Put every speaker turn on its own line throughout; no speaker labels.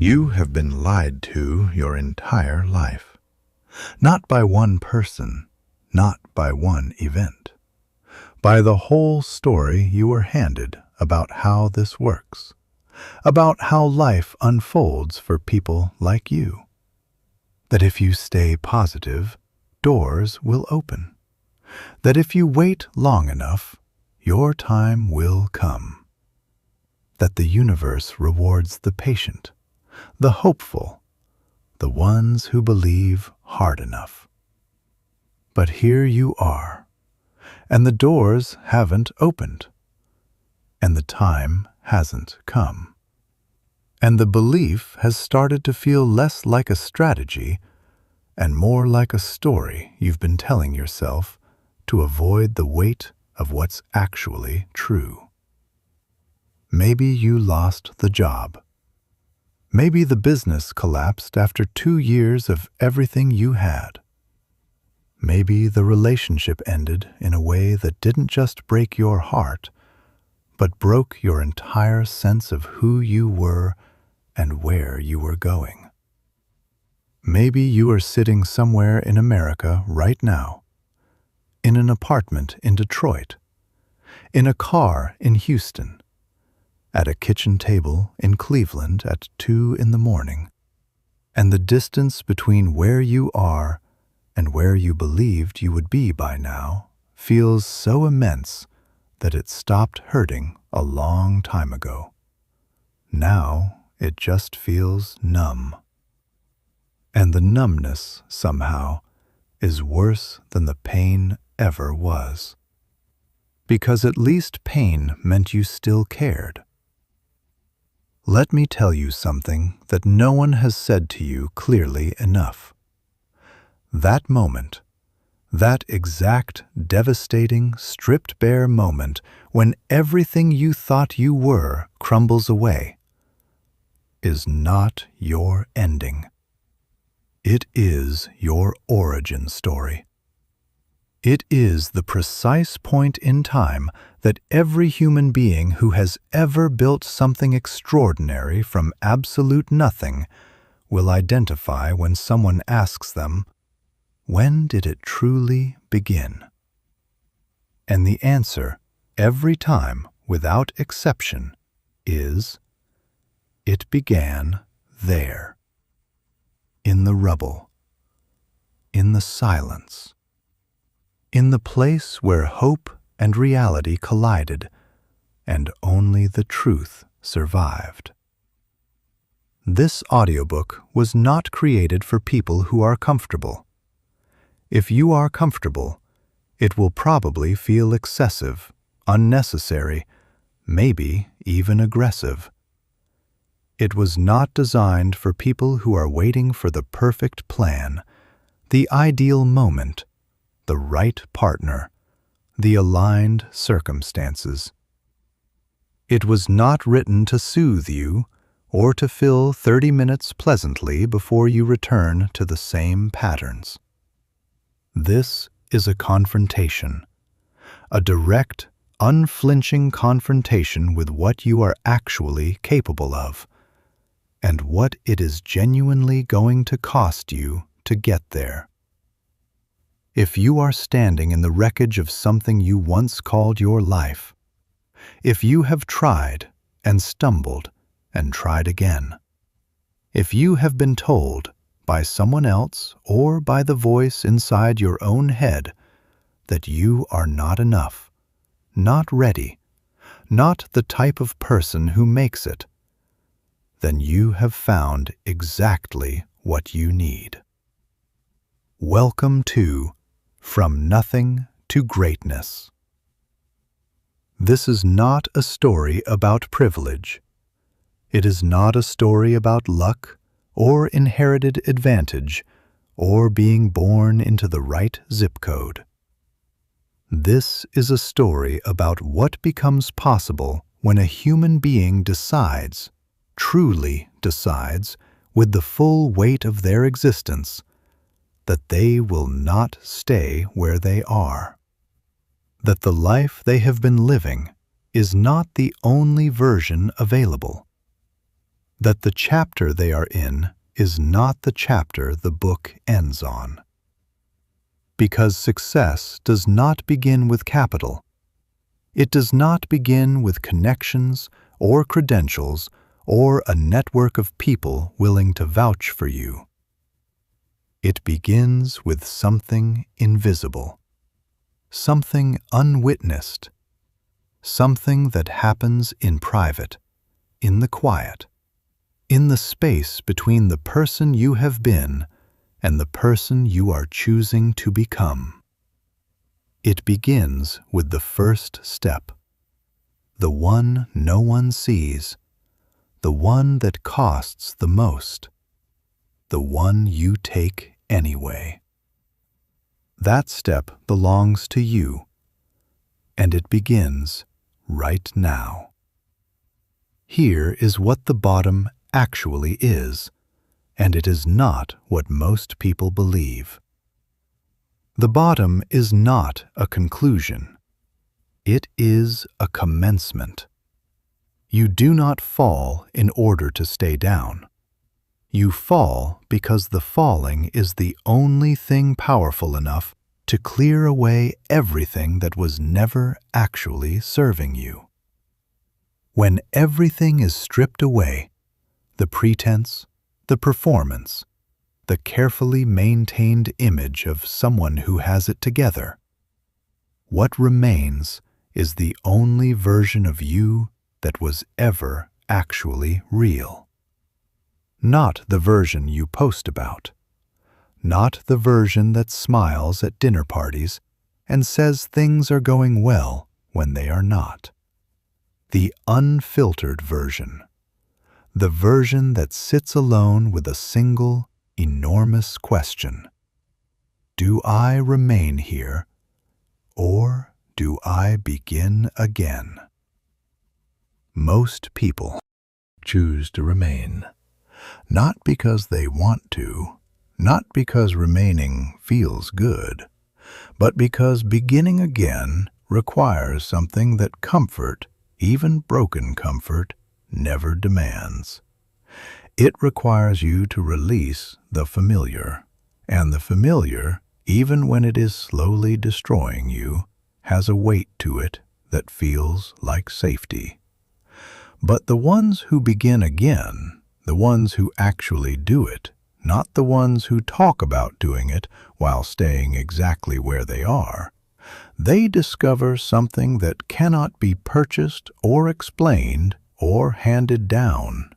You have been lied to your entire life. Not by one person, not by one event. By the whole story you were handed about how this works. About how life unfolds for people like you. That if you stay positive, doors will open. That if you wait long enough, your time will come. That the universe rewards the patient, the hopeful, the ones who believe hard enough. But here you are, and the doors haven't opened, and the time hasn't come. And the belief has started to feel less like a strategy and more like a story you've been telling yourself to avoid the weight of what's actually true. Maybe you lost the job. Maybe the business collapsed after 2 years of everything you had. Maybe the relationship ended in a way that didn't just break your heart, but broke your entire sense of who you were and where you were going. Maybe you are sitting somewhere in America right now, in an apartment in Detroit, in a car in Houston, at a kitchen table in Cleveland at 2 in the morning, and the distance between where you are and where you believed you would be by now feels so immense that it stopped hurting a long time ago. Now it just feels numb. And the numbness, somehow, is worse than the pain ever was. Because at least pain meant you still cared. Let me tell you something that no one has said to you clearly enough. That moment, that exact, devastating, stripped-bare moment when everything you thought you were crumbles away, is not your ending. It is your origin story. It is the precise point in time that every human being who has ever built something extraordinary from absolute nothing will identify when someone asks them, "When did it truly begin?" And the answer, every time, without exception, is, it began there. In the rubble, in the silence, in the place where hope and reality collided, and only the truth survived. This audiobook was not created for people who are comfortable. If you are comfortable, it will probably feel excessive, unnecessary, maybe even aggressive. It was not designed for people who are waiting for the perfect plan, the ideal moment, the right partner, the aligned circumstances. It was not written to soothe you or to fill 30 minutes pleasantly before you return to the same patterns. This is a confrontation, a direct, unflinching confrontation with what you are actually capable of, and what it is genuinely going to cost you to get there. If you are standing in the wreckage of something you once called your life, if you have tried and stumbled and tried again, if you have been told by someone else or by the voice inside your own head that you are not enough, not ready, not the type of person who makes it, then you have found exactly what you need. Welcome to From Nothing to Greatness. This is not a story about privilege. It is not a story about luck or inherited advantage or being born into the right zip code. This is a story about what becomes possible when a human being decides, truly decides, with the full weight of their existence, that they will not stay where they are. That the life they have been living is not the only version available. that the chapter they are in is not the chapter the book ends on. Because success does not begin with capital. It does not begin with connections or credentials or a network of people willing to vouch for you. It begins with something invisible, something unwitnessed, something that happens in private, in the quiet, in the space between the person you have been and the person you are choosing to become. It begins with the first step, the one no one sees, the one that costs the most, the one you take anyway. That step belongs to you, and it begins right now. Here is what the bottom actually is, and it is not what most people believe. The bottom is not a conclusion. It is a commencement. You do not fall in order to stay down. You fall because the falling is the only thing powerful enough to clear away everything that was never actually serving you. When everything is stripped away, the pretense, the performance, the carefully maintained image of someone who has it together, what remains is the only version of you that was ever actually real. Not the version you post about, not the version that smiles at dinner parties and says things are going well when they are not. The unfiltered version, the version that sits alone with a single, enormous question. Do I remain here, or do I begin again? Most people choose to remain, not because they want to, not because remaining feels good, but because beginning again requires something that comfort, even broken comfort, never demands. It requires you to release the familiar, and the familiar, even when it is slowly destroying you, has a weight to it that feels like safety. But the ones who begin again, the ones who actually do it, not the ones who talk about doing it while staying exactly where they are, they discover something that cannot be purchased or explained or handed down.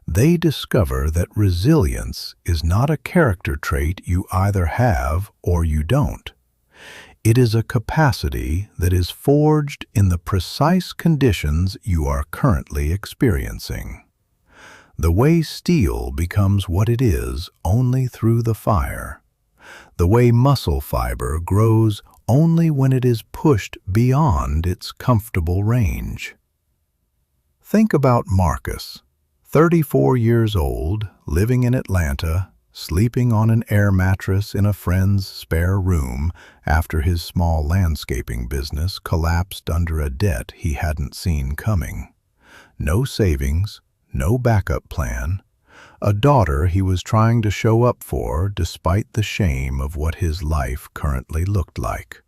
They discover that resilience is not a character trait you either have or you don't. It is a capacity that is forged in the precise conditions you are currently experiencing. The way steel becomes what it is only through the fire. The way muscle fiber grows only when it is pushed beyond its comfortable range. Think about Marcus, 34 years old, living in Atlanta, sleeping on an air mattress in a friend's spare room after his small landscaping business collapsed under a debt he hadn't seen coming. No savings, no backup plan, a daughter he was trying to show up for despite the shame of what his life currently looked like.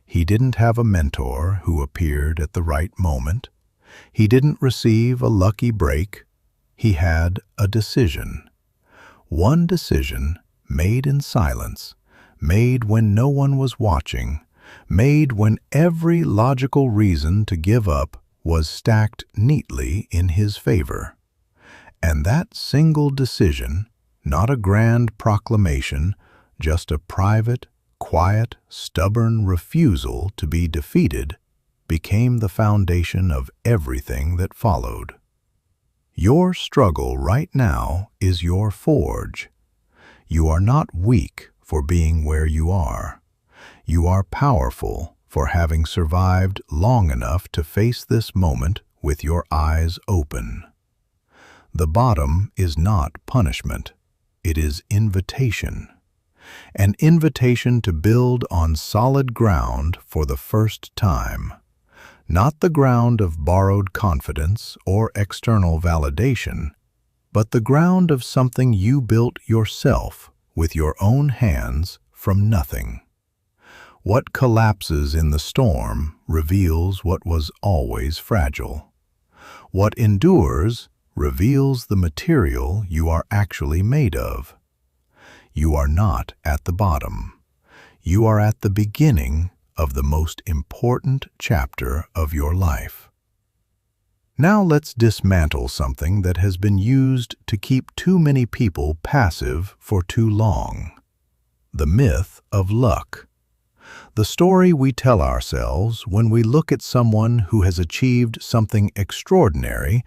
He didn't have a mentor who appeared at the right moment. He didn't receive a lucky break. He had a decision. One decision, made in silence, made when no one was watching, made when every logical reason to give up was stacked neatly in his favor. And that single decision, not a grand proclamation, just a private, quiet, stubborn refusal to be defeated, became the foundation of everything that followed. Your struggle right now is your forge. You are not weak for being where you are. You are powerful for having survived long enough to face this moment with your eyes open. The bottom is not punishment. It is invitation. An invitation to build on solid ground for the first time. Not the ground of borrowed confidence or external validation, but the ground of something you built yourself with your own hands from nothing. What collapses in the storm reveals what was always fragile. What endures reveals the material you are actually made of. You are not at the bottom. You are at the beginning of the most important chapter of your life. Now let's dismantle something that has been used to keep too many people passive for too long. The myth of luck. The story we tell ourselves when we look at someone who has achieved something extraordinary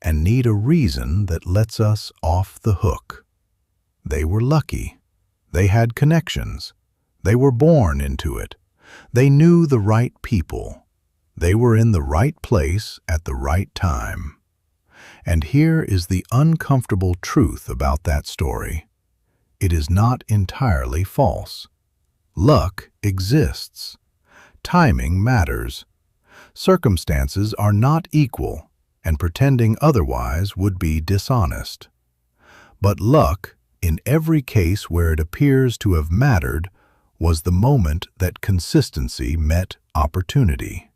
and need a reason that lets us off the hook. They were lucky. They had connections. They were born into it. They knew the right people. They were in the right place at the right time. And here is the uncomfortable truth about that story. It is not entirely false. Luck exists. Timing matters. Circumstances are not equal, and pretending otherwise would be dishonest. But luck, in every case where it appears to have mattered, was the moment that consistency met opportunity.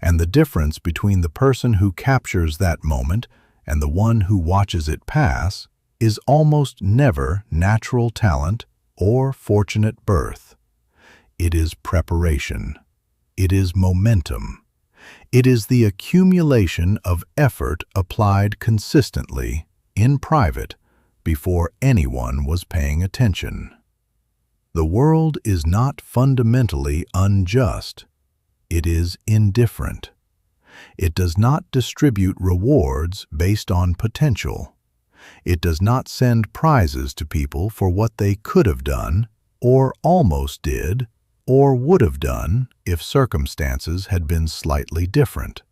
And the difference between the person who captures that moment and the one who watches it pass is almost never natural talent or fortunate birth. It is preparation. It is momentum. It is the accumulation of effort applied consistently, in private, before anyone was paying attention. The world is not fundamentally unjust. It is indifferent. It does not distribute rewards based on potential. It does not send prizes to people for what they could have done, or almost did, or would have done if circumstances had been slightly different.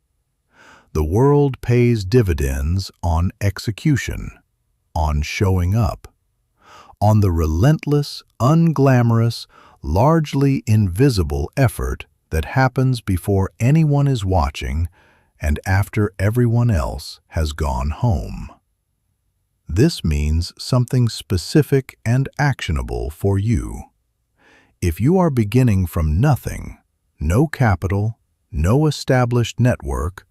The world pays dividends on execution, on showing up, on the relentless, unglamorous, largely invisible effort that happens before anyone is watching and after everyone else has gone home. This means something specific and actionable for you. If you are beginning from nothing, no capital, no established network,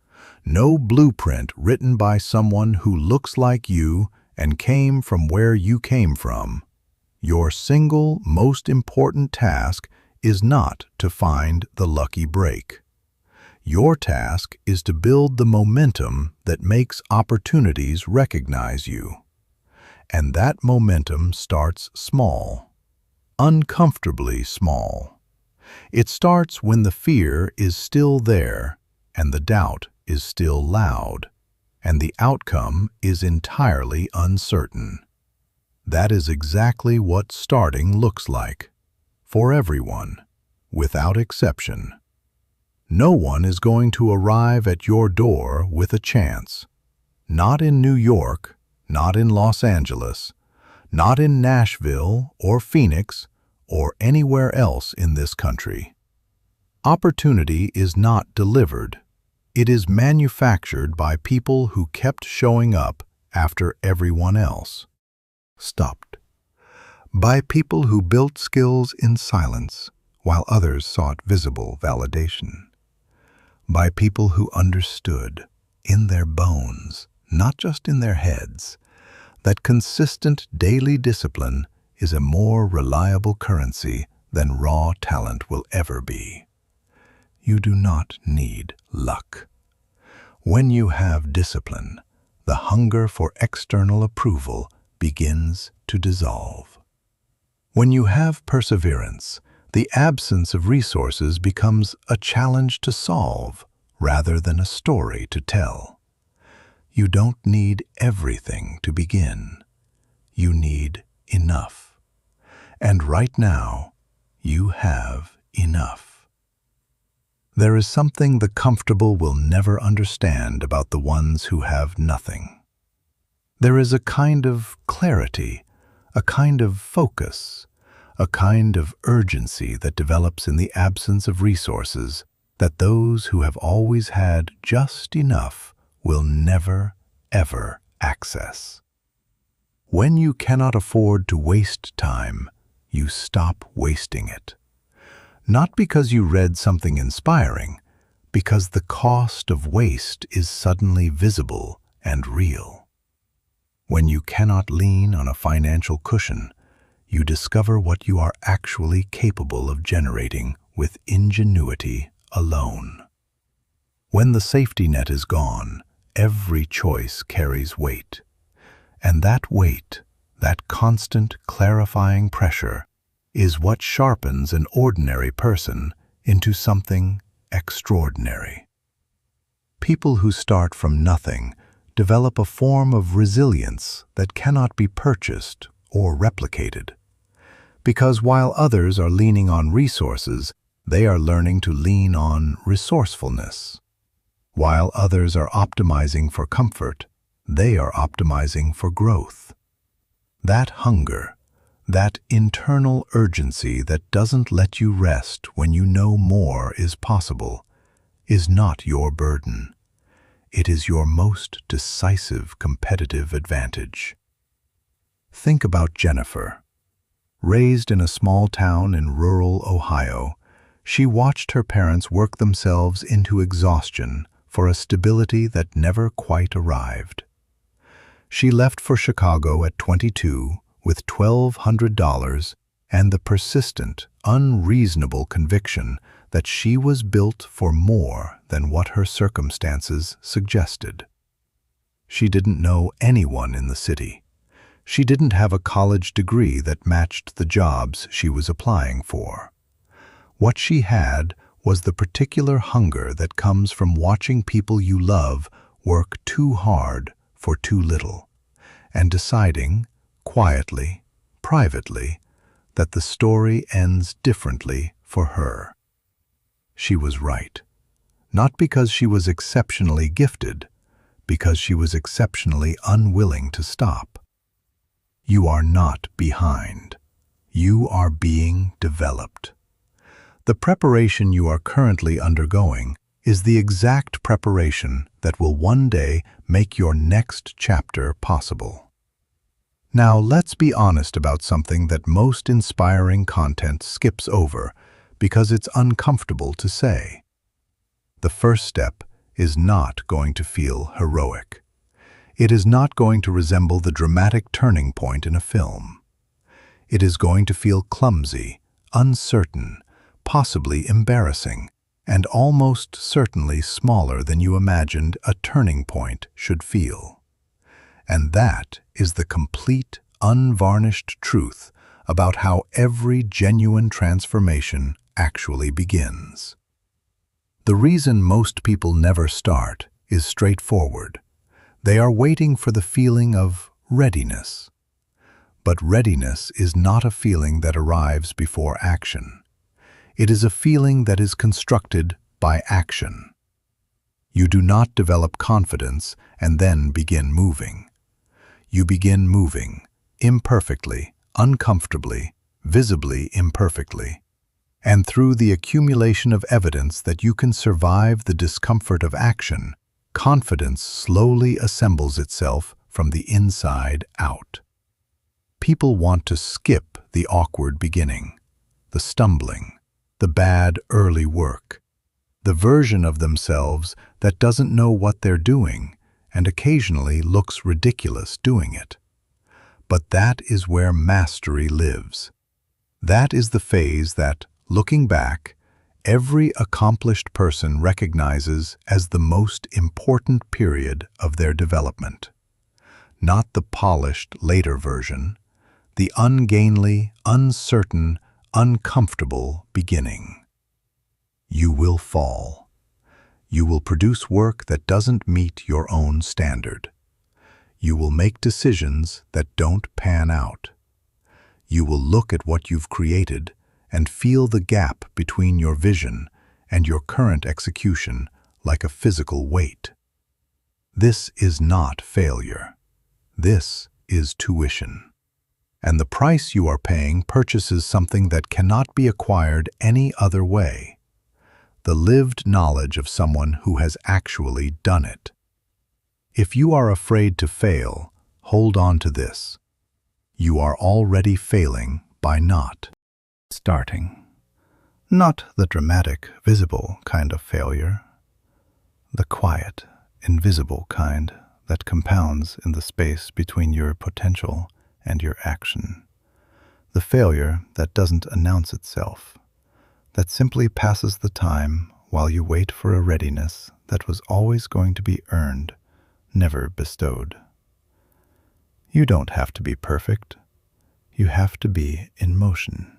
no blueprint written by someone who looks like you and came from where you came from, your single most important task is not to find the lucky break. Your task is to build the momentum that makes opportunities recognize you. And that momentum starts small. Uncomfortably small. It starts when the fear is still there and the doubt is still loud and the outcome is entirely uncertain. That is exactly what starting looks like for everyone, without exception. No one is going to arrive at your door with a chance. Not in New York, not in Los Angeles, not in Nashville or Phoenix or anywhere else in this country. Opportunity is not delivered. It is manufactured by people who kept showing up after everyone else stopped. By people who built skills in silence while others sought visible validation. By people who understood in their bones, not just in their heads, that consistent daily discipline is a more reliable currency than raw talent will ever be. You do not need luck. When you have discipline, the hunger for external approval begins to dissolve. When you have perseverance, the absence of resources becomes a challenge to solve rather than a story to tell. You don't need everything to begin. You need enough. And right now, you have enough. There is something the comfortable will never understand about the ones who have nothing. There is a kind of clarity, a kind of focus, a kind of urgency that develops in the absence of resources that those who have always had just enough will never, ever access. When you cannot afford to waste time, you stop wasting it. Not because you read something inspiring, because the cost of waste is suddenly visible and real. When you cannot lean on a financial cushion, you discover what you are actually capable of generating with ingenuity alone. When the safety net is gone, every choice carries weight. And that weight, that constant clarifying pressure, is what sharpens an ordinary person into something extraordinary. People who start from nothing develop a form of resilience that cannot be purchased or replicated. Because while others are leaning on resources, they are learning to lean on resourcefulness. While others are optimizing for comfort, they are optimizing for growth. That hunger, that internal urgency that doesn't let you rest when you know more is possible, is not your burden. It is your most decisive competitive advantage. Think about Jennifer. Raised in a small town in rural Ohio, she watched her parents work themselves into exhaustion for a stability that never quite arrived. She left for Chicago at 22 with $1,200 and the persistent, unreasonable conviction that she was built for more than what her circumstances suggested. She didn't know anyone in the city. She didn't have a college degree that matched the jobs she was applying for. What she had was the particular hunger that comes from watching people you love work too hard for too little, and deciding, quietly, privately, that the story ends differently for her. She was right, not because she was exceptionally gifted, because she was exceptionally unwilling to stop. You are not behind. You are being developed. The preparation you are currently undergoing is the exact preparation that will one day make your next chapter possible. Now let's be honest about something that most inspiring content skips over because it's uncomfortable to say. The first step is not going to feel heroic. It is not going to resemble the dramatic turning point in a film. It is going to feel clumsy, uncertain, possibly embarrassing, and almost certainly smaller than you imagined a turning point should feel. And that is the complete, unvarnished truth about how every genuine transformation actually begins. The reason most people never start is straightforward. They are waiting for the feeling of readiness. But readiness is not a feeling that arrives before action. It is a feeling that is constructed by action. You do not develop confidence and then begin moving. You begin moving, imperfectly, uncomfortably, visibly imperfectly. And through the accumulation of evidence that you can survive the discomfort of action, confidence slowly assembles itself from the inside out. People want to skip the awkward beginning, the stumbling, the bad early work, the version of themselves that doesn't know what they're doing and occasionally looks ridiculous doing it. But that is where mastery lives. That is the phase that, looking back, every accomplished person recognizes as the most important period of their development. Not the polished later version, the ungainly, uncertain, uncomfortable beginning. You will fall. You will produce work that doesn't meet your own standard. You will make decisions that don't pan out. You will look at what you've created and feel the gap between your vision and your current execution like a physical weight. This is not failure. This is tuition. And the price you are paying purchases something that cannot be acquired any other way: the lived knowledge of someone who has actually done it. If you are afraid to fail, hold on to this. you are already failing by not starting. Not the dramatic, visible kind of failure, the quiet, invisible kind that compounds in the space between your potential and your action. The failure that doesn't announce itself, that simply passes the time while you wait for a readiness that was always going to be earned, never bestowed. You don't have to be perfect. You have to be in motion.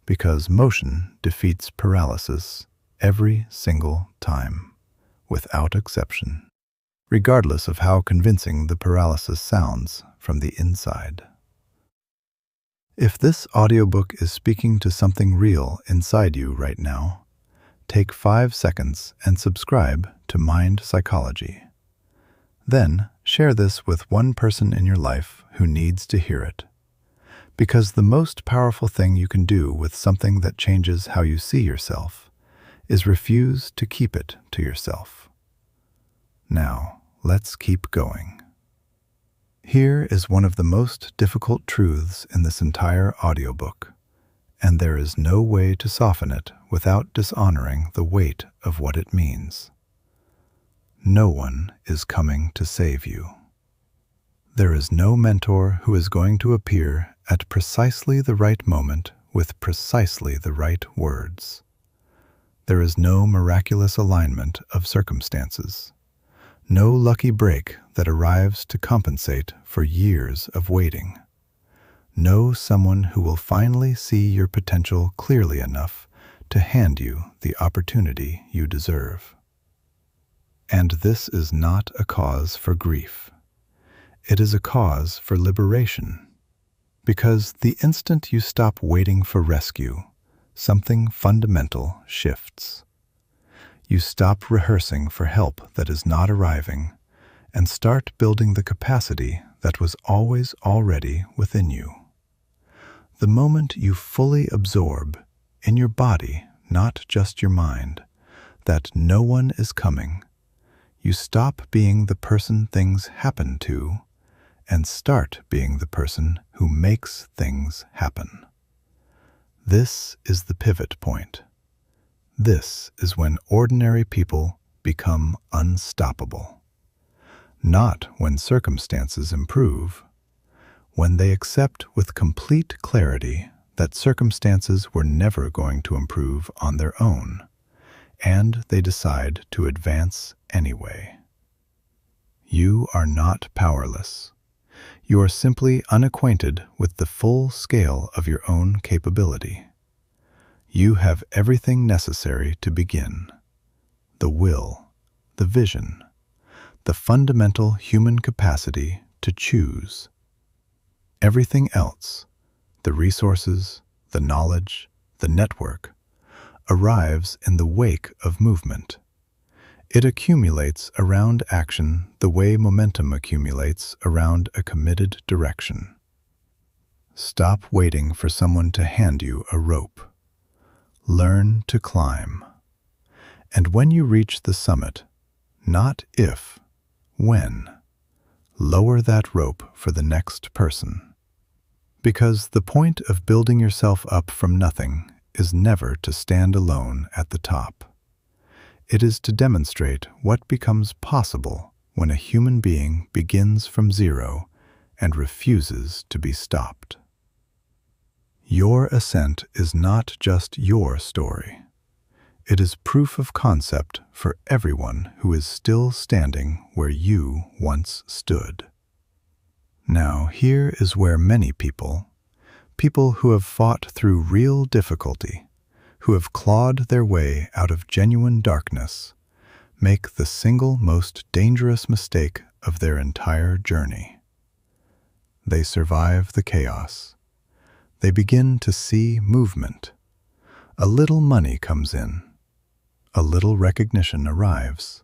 Because motion defeats paralysis every single time, without exception, regardless of how convincing the paralysis sounds from the inside. If this audiobook is speaking to something real inside you right now, take 5 seconds and subscribe to Mind Psychology. Then share this with one person in your life who needs to hear it. Because the most powerful thing you can do with something that changes how you see yourself is refuse to keep it to yourself. Now, let's keep going. Here is one of the most difficult truths in this entire audiobook, and there is no way to soften it without dishonoring the weight of what it means. No one is coming to save you. There is no mentor who is going to appear at precisely the right moment with precisely the right words. There is no miraculous alignment of circumstances. No lucky break that arrives to compensate for years of waiting. No someone who will finally see your potential clearly enough to hand you the opportunity you deserve. And this is not a cause for grief. It is a cause for liberation. Because the instant you stop waiting for rescue, something fundamental shifts. You stop rehearsing for help that is not arriving and start building the capacity that was always already within you. The moment you fully absorb, in your body, not just your mind, that no one is coming, you stop being the person things happen to and start being the person who makes things happen. This is the pivot point. This is when ordinary people become unstoppable. Not when circumstances improve, when they accept with complete clarity that circumstances were never going to improve on their own, and they decide to advance anyway. You are not powerless. You are simply unacquainted with the full scale of your own capability. You have everything necessary to begin: the will, the vision, the fundamental human capacity to choose. Everything else, the resources, the knowledge, the network, arrives in the wake of movement. It accumulates around action the way momentum accumulates around a committed direction. Stop waiting for someone to hand you a rope. Learn to climb. And when you reach the summit, not if, when, lower that rope for the next person. Because the point of building yourself up from nothing is never to stand alone at the top. It is to demonstrate what becomes possible when a human being begins from zero and refuses to be stopped. Your ascent is not just your story. It is proof of concept for everyone who is still standing where you once stood. Now, here is where many people who have fought through real difficulty, who have clawed their way out of genuine darkness, make the single most dangerous mistake of their entire journey. They survive the chaos. They begin to see movement. A little money comes in. A little recognition arrives.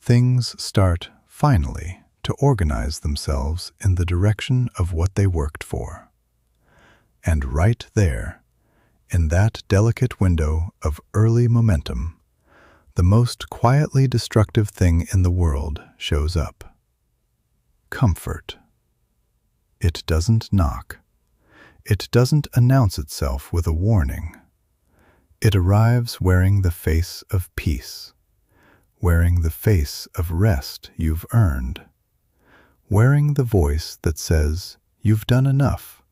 Things start, finally, to organize themselves in the direction of what they worked for. And right there, in that delicate window of early momentum, the most quietly destructive thing in the world shows up: comfort. It doesn't knock. It doesn't announce itself with a warning. It arrives wearing the face of peace, wearing the face of rest you've earned, wearing the voice that says, "You've done enough.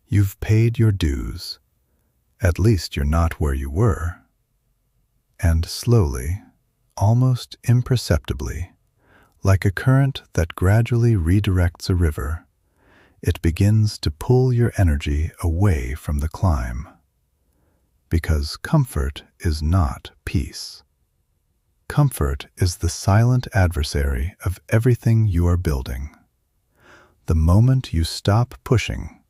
You've paid your dues. At least you're not where you were." And slowly, almost imperceptibly, like a current that gradually redirects a river, it begins to pull your energy away from the climb. Because comfort is not peace. Comfort is the silent adversary of everything you are building. The moment you stop pushing,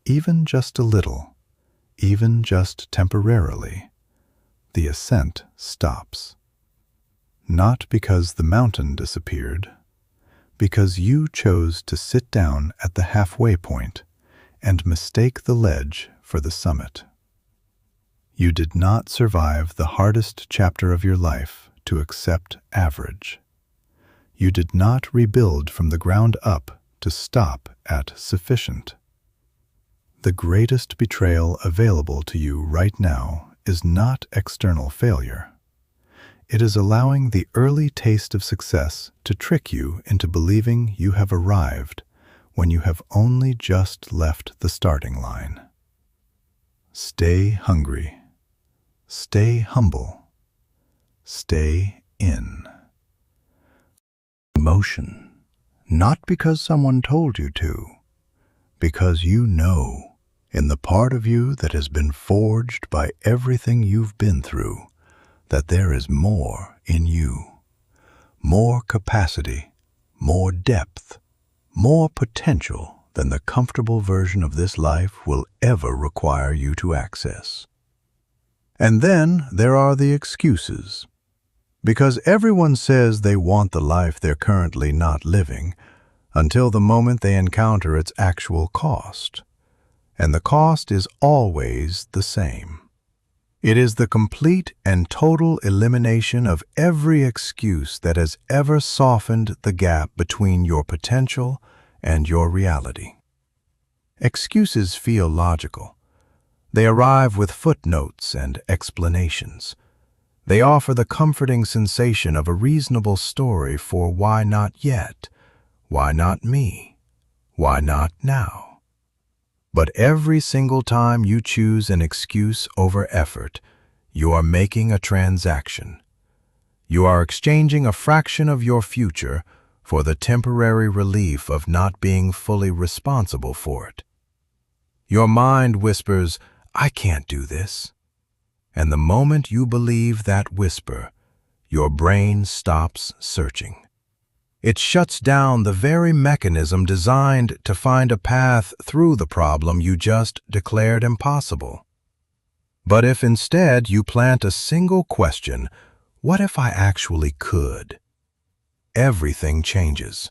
even just a little, even just temporarily, the ascent stops. Not because the mountain disappeared, because you chose to sit down at the halfway point and mistake the ledge for the summit. You did not survive the hardest chapter of your life to accept average. You did not rebuild from the ground up to stop at sufficient. The greatest betrayal available to you right now is not external failure. It is allowing the early taste of success to trick you into believing you have arrived when you have only just left the starting line. Stay hungry. Stay humble. Stay in. Emotion, not because someone told you to, because you know, in the part of you that has been forged by everything you've been through, that there is more in you, more capacity, more depth, more potential than the comfortable version of this life will ever require you to access. And then there are the excuses. Because everyone says they want the life they're currently not living, until the moment they encounter its actual cost. And the cost is always the same. It is the complete and total elimination of every excuse that has ever softened the gap between your potential and your reality. Excuses feel logical. They arrive with footnotes and explanations. They offer the comforting sensation of a reasonable story for why not yet, why not me, why not now. But every single time you choose an excuse over effort, you are making a transaction. You are exchanging a fraction of your future for the temporary relief of not being fully responsible for it. Your mind whispers, "I can't do this." And the moment you believe that whisper, your brain stops searching. It shuts down the very mechanism designed to find a path through the problem you just declared impossible. But if instead you plant a single question, what if I actually could? Everything changes.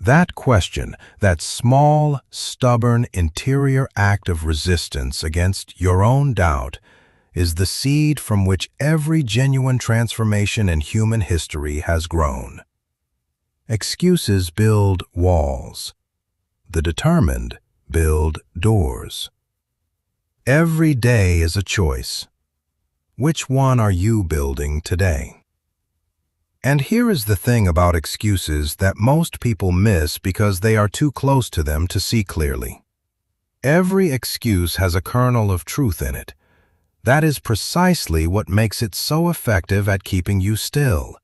That question, that small, stubborn, interior act of resistance against your own doubt, is the seed from which every genuine transformation in human history has grown. Excuses build walls. The determined build doors. Every day is a choice. Which one are you building today? And here is the thing about excuses that most people miss because they are too close to them to see clearly. Every excuse has a kernel of truth in it. That is precisely what makes it so effective at keeping you still.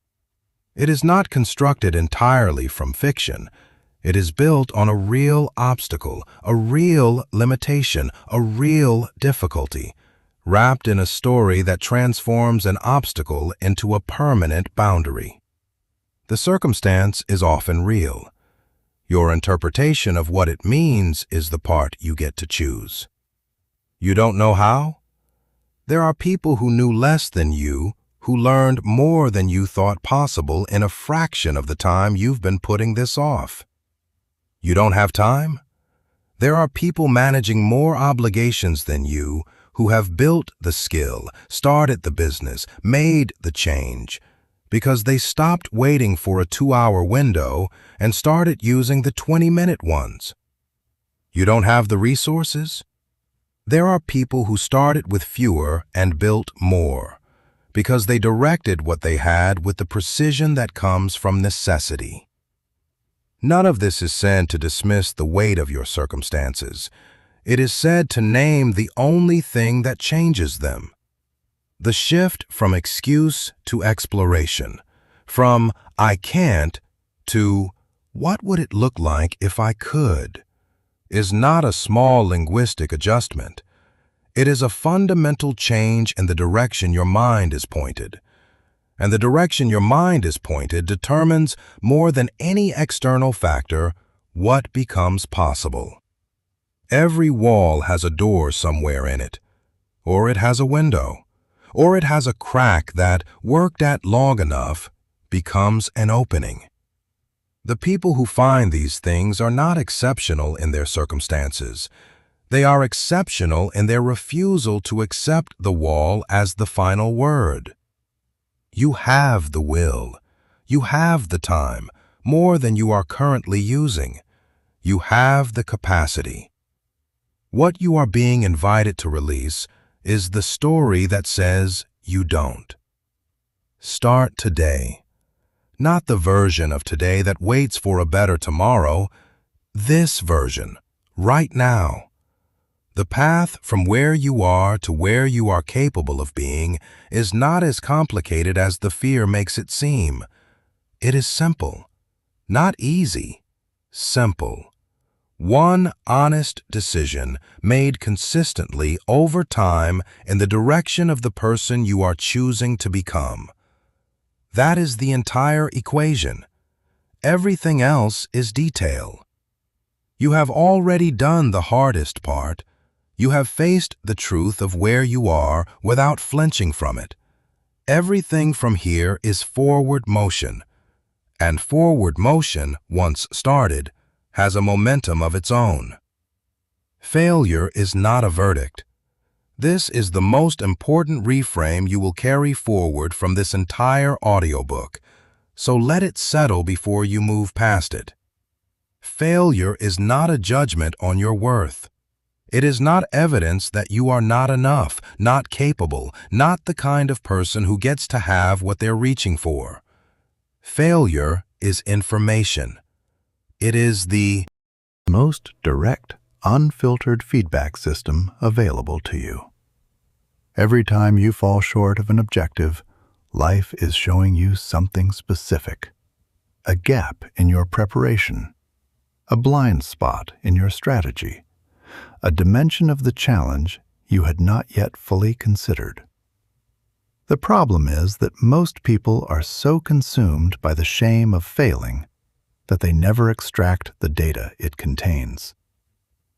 It is not constructed entirely from fiction. It is built on a real obstacle, a real limitation, a real difficulty, wrapped in a story that transforms an obstacle into a permanent boundary. The circumstance is often real. Your interpretation of what it means is the part you get to choose. You don't know how? There are people who knew less than you, who learned more than you thought possible in a fraction of the time you've been putting this off. You don't have time? There are people managing more obligations than you who have built the skill, started the business, made the change, because they stopped waiting for a 2-hour window and started using the 20-minute ones.
You don't have the resources? There are people who started with fewer and built more, because they directed what they had with the precision that comes from necessity. None of this is said to dismiss the weight of your circumstances. It is said to name the only thing that changes them. The shift from excuse to exploration, from "I can't" to "what would it look like if I could," is not a small linguistic adjustment. It is a fundamental change in the direction your mind is pointed. And the direction your mind is pointed determines more than any external factor what becomes possible. Every wall has a door somewhere in it, or it has a window, or it has a crack that, worked at long enough, becomes an opening. The people who find these things are not exceptional in their circumstances. They are exceptional in their refusal to accept the wall as the final word. You have the will. You have the time, more than you are currently using. You have the capacity. What you are being invited to release is the story that says you don't. Start today. Not the version of today that waits for a better tomorrow. This version, right now. The path from where you are to where you are capable of being is not as complicated as the fear makes it seem. It is simple. Not easy. Simple. One honest decision made consistently over time in the direction of the person you are choosing to become. That is the entire equation. Everything else is detail. You have already done the hardest part. You have faced the truth of where you are without flinching from it. Everything from here is forward motion, and forward motion, once started, has a momentum of its own. Failure is not a verdict. This is the most important reframe you will carry forward from this entire audiobook, so let it settle before you move past it. Failure is not a judgment on your worth. It is not evidence that you are not enough, not capable, not the kind of person who gets to have what they're reaching for. Failure is information. It is the
most direct, unfiltered feedback system available to you. Every time you fall short of an objective, life is showing you something specific. A gap in your preparation, a blind spot in your strategy, a dimension of the challenge you had not yet fully considered. The problem is that most people are so consumed by the shame of failing that they never extract the data it contains.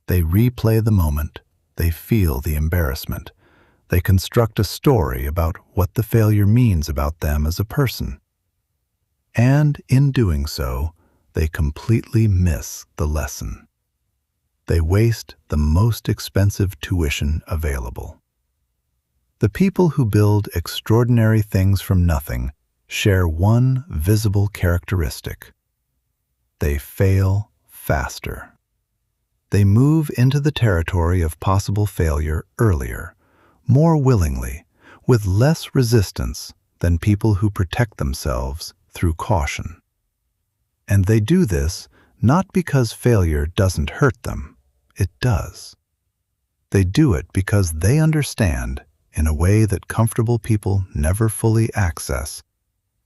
They replay the moment, they feel the embarrassment, they construct a story about what the failure means about them as a person. And in doing so, they completely miss the lesson. They waste the most expensive tuition available. The people who build extraordinary things from nothing share one visible characteristic. They fail faster. They move into the territory of possible failure earlier, more willingly, with less resistance than people who protect themselves through caution. And they do this not because failure doesn't hurt them. It does. They do it because they understand, in a way that comfortable people never fully access,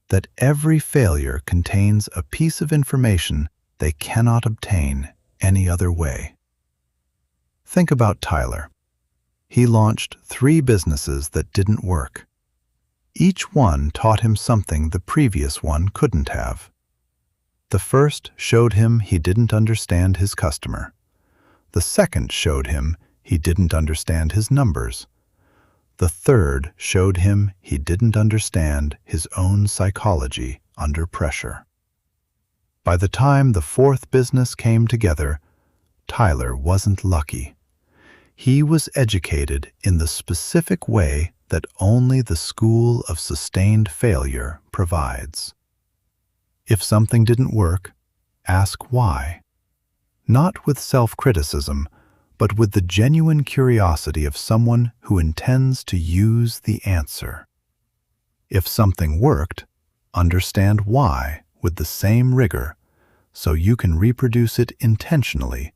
that every failure contains a piece of information they cannot obtain any other way. Think about Tyler. He launched 3 businesses that didn't work. Each one taught him something the previous one couldn't have. The first showed him he didn't understand his customer. The second showed him he didn't understand his numbers. The third showed him he didn't understand his own psychology under pressure. By the time the 4th business came together, Tyler wasn't lucky. He was educated in the specific way that only the school of sustained failure provides. If something didn't work, ask why. not with self-criticism, but with the genuine curiosity of someone who intends to use the answer. If something worked, understand why with the same rigor, so you can reproduce it intentionally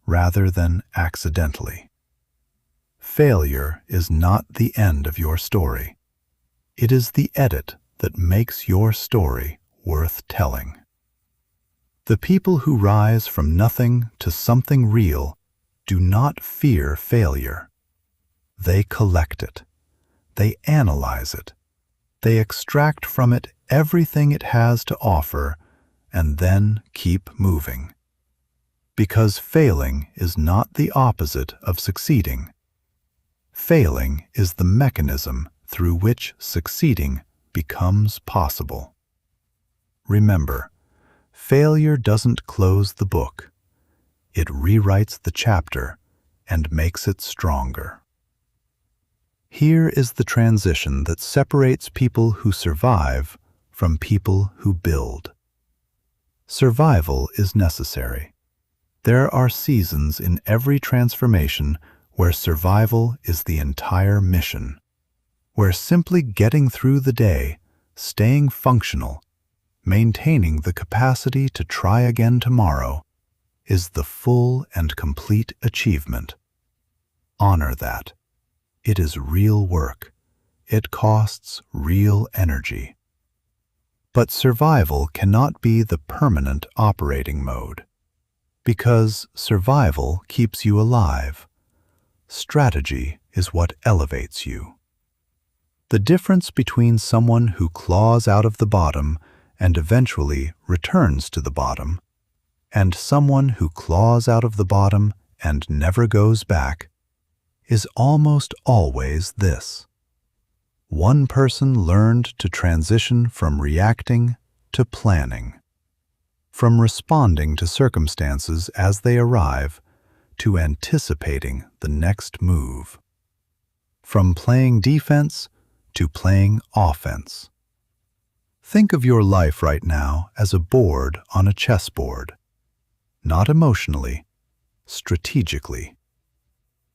rather than accidentally. Failure is not the end of your story. It is the edit that makes your story worth telling. The people who rise from nothing to something real do not fear failure. They collect it. They analyze it. They extract from it everything it has to offer and then keep moving. Because failing is not the opposite of succeeding. Failing is the mechanism through which succeeding becomes possible. Remember, failure doesn't close the book. It rewrites the chapter and makes it stronger. Here is the transition that separates people who survive from people who build. Survival is necessary. There are seasons in every transformation where survival is the entire mission, where simply getting through the day, staying functional, maintaining the capacity to try again tomorrow, is the full and complete achievement. Honor that. It is real work. It costs real energy. But survival cannot be the permanent operating mode, because survival keeps you alive. Strategy is what elevates you. The difference between someone who claws out of the bottom and eventually returns to the bottom, and someone who claws out of the bottom and never goes back, is almost always this. One person learned to transition from reacting to planning, from responding to circumstances as they arrive to anticipating the next move, from playing defense to playing offense. Think of your life right now as a board on a chessboard, not emotionally, strategically.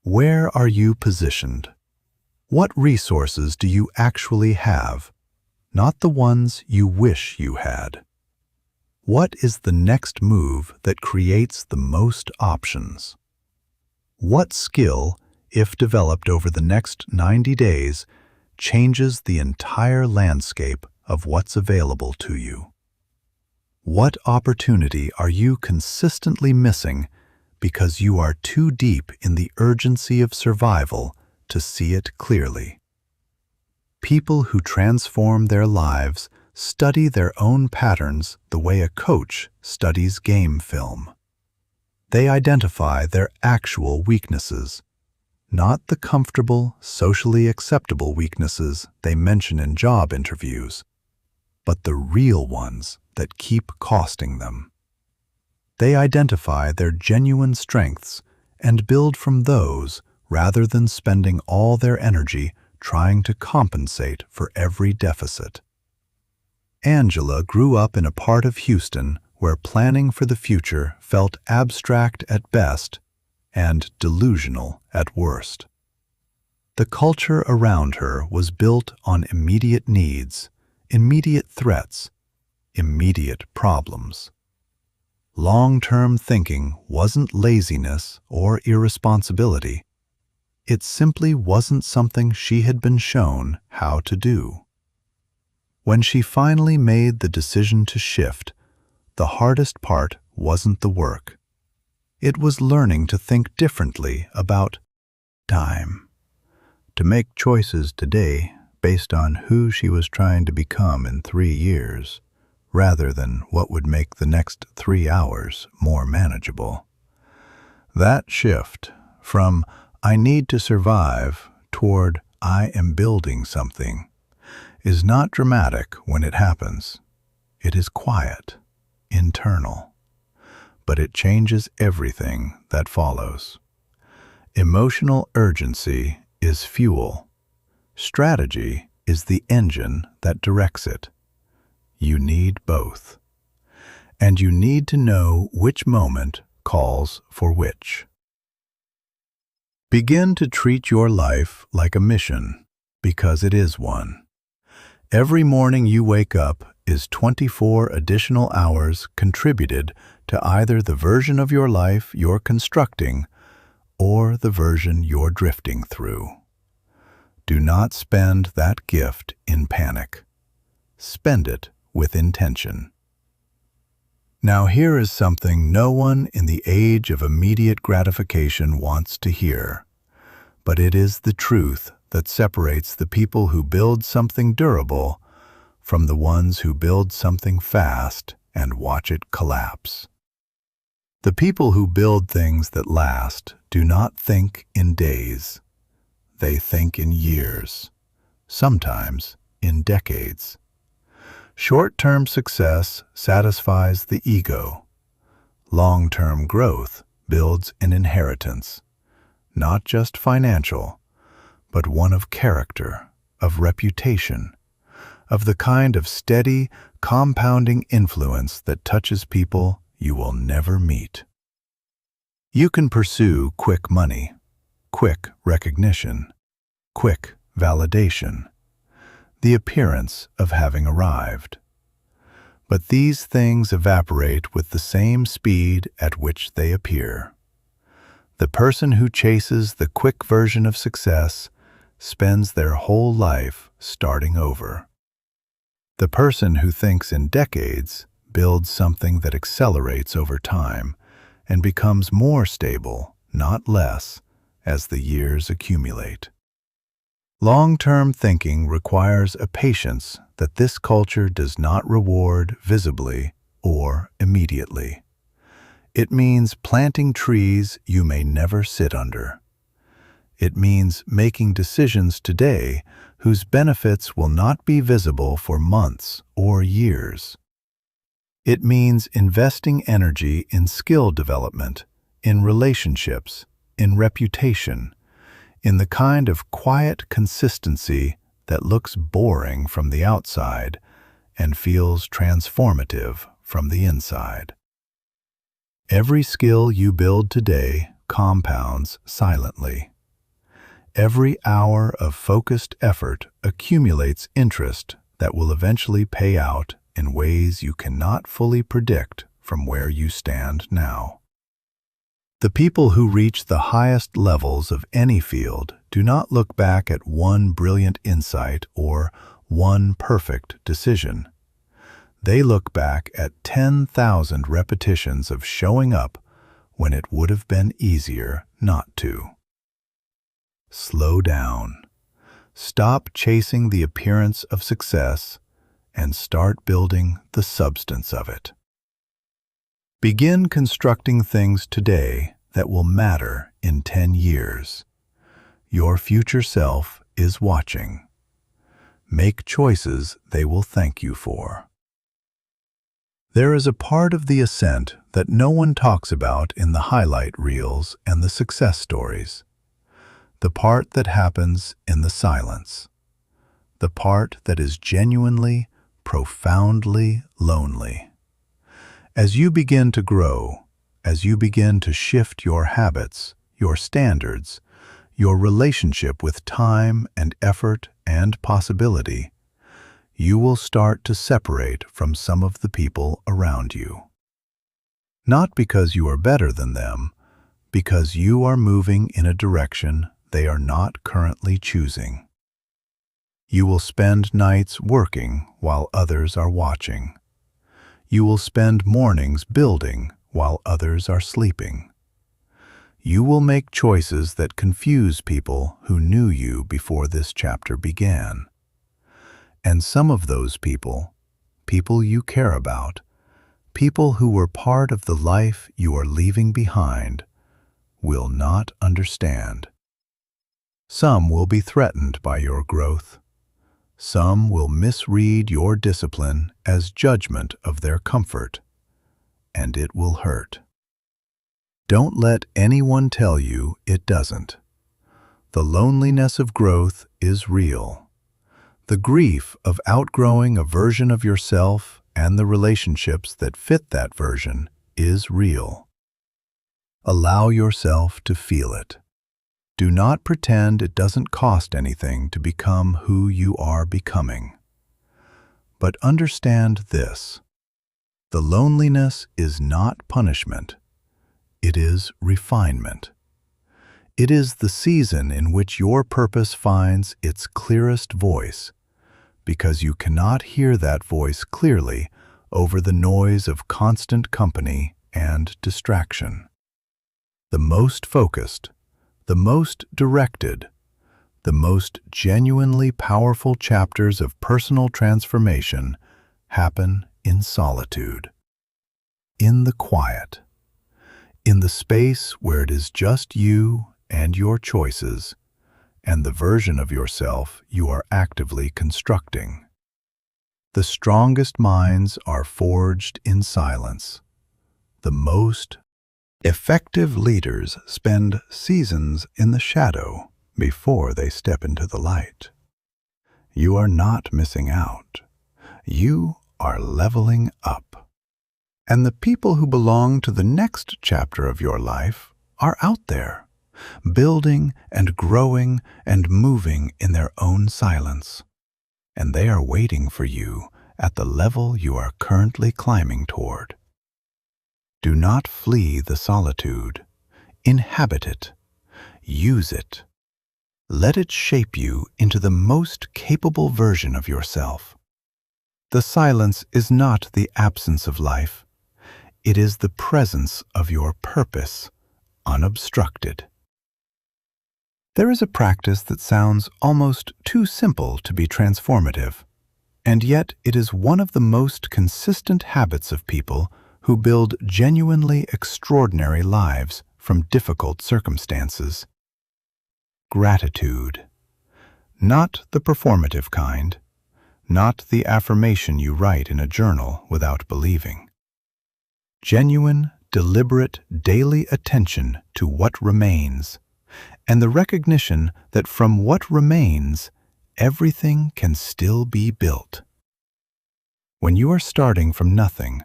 Where are you positioned? What resources do you actually have, not the ones you wish you had? What is the next move that creates the most options? What skill, if developed over the next 90 days, changes the entire landscape of what's available to you? What opportunity are you consistently missing because you are too deep in the urgency of survival to see it clearly? People who transform their lives study their own patterns the way a coach studies game film. They identify their actual weaknesses, not the comfortable, socially acceptable weaknesses they mention in job interviews, but the real ones that keep costing them. They identify their genuine strengths and build from those rather than spending all their energy trying to compensate for every deficit. Angela grew up in a part of Houston where planning for the future felt abstract at best and delusional at worst. The culture around her was built on immediate needs, immediate threats, immediate problems. Long-term thinking wasn't laziness or irresponsibility. It simply wasn't something she had been shown how to do. When she finally made the decision to shift, the hardest part wasn't the work. It was learning to think differently about time, to make choices today based on who she was trying to become in 3 years, rather than what would make the next 3 hours more manageable. That shift from "I need to survive" toward "I am building something" is not dramatic when it happens. It is quiet, internal, but it changes everything that follows. Emotional urgency is fuel. Strategy is the engine that directs it. You need both. And you need to know which moment calls for which. Begin to treat your life like a mission, because it is one. Every morning you wake up is 24 additional hours contributed to either the version of your life you're constructing or the version you're drifting through. Do not spend that gift in panic. Spend it with intention. Now here is something no one in the age of immediate gratification wants to hear, but it is the truth that separates the people who build something durable from the ones who build something fast and watch it collapse. The people who build things that last do not think in days. They think in years, sometimes in decades. Short-term success satisfies the ego. Long-term growth builds an inheritance, not just financial, but one of character, of reputation, of the kind of steady, compounding influence that touches people you will never meet. You can pursue quick money, quick recognition, quick validation, the appearance of having arrived. But these things evaporate with the same speed at which they appear. The person who chases the quick version of success spends their whole life starting over. The person who thinks in decades builds something that accelerates over time and becomes more stable, not less, as the years accumulate. Long-term thinking requires a patience that this culture does not reward visibly or immediately. It means planting trees you may never sit under. It means making decisions today whose benefits will not be visible for months or years. It means investing energy in skill development, in relationships, in reputation, in the kind of quiet consistency that looks boring from the outside and feels transformative from the inside. Every skill you build today compounds silently. Every hour of focused effort accumulates interest that will eventually pay out in ways you cannot fully predict from where you stand now. The people who reach the highest levels of any field do not look back at one brilliant insight or one perfect decision. They look back at 10,000 repetitions of showing up when it would have been easier not to. Slow down. Stop chasing the appearance of success and start building the substance of it. Begin constructing things today that will matter in 10 years. Your future self is watching. Make choices they will thank you for. There is a part of the ascent that no one talks about in the highlight reels and the success stories. The part that happens in the silence. The part that is genuinely, profoundly lonely. As you begin to grow, as you begin to shift your habits, your standards, your relationship with time and effort and possibility, you will start to separate from some of the people around you. Not because you are better than them, because you are moving in a direction they are not currently choosing. You will spend nights working while others are watching. You will spend mornings building while others are sleeping. You will make choices that confuse people who knew you before this chapter began. And some of those people, people you care about, people who were part of the life you are leaving behind, will not understand. Some will be threatened by your growth. Some will misread your discipline as judgment of their comfort, and it will hurt. Don't let anyone tell you it doesn't. The loneliness of growth is real. The grief of outgrowing a version of yourself and the relationships that fit that version is real. Allow yourself to feel it. Do not pretend it doesn't cost anything to become who you are becoming. But understand this: the loneliness is not punishment. It is refinement. It is the season in which your purpose finds its clearest voice, because you cannot hear that voice clearly over the noise of constant company and distraction. The most focused, the most directed, the most genuinely powerful chapters of personal transformation happen in solitude, in the quiet, in the space where it is just you and your choices, and the version of yourself you are actively constructing. The strongest minds are forged in silence. The most effective leaders spend seasons in the shadow before they step into the light. You are not missing out. You are leveling up. And the people who belong to the next chapter of your life are out there, building and growing and moving in their own silence. And they are waiting for you at the level you are currently climbing toward. Do not flee the solitude. Inhabit it. Use it. Let it shape you into the most capable version of yourself. The silence is not the absence of life. It is the presence of your purpose, unobstructed. There is a practice that sounds almost too simple to be transformative, and yet it is one of the most consistent habits of people who build genuinely extraordinary lives from difficult circumstances. Gratitude. Not the performative kind, not the affirmation you write in a journal without believing. Genuine, deliberate, daily attention to what remains, and the recognition that from what remains, everything can still be built. When you are starting from nothing,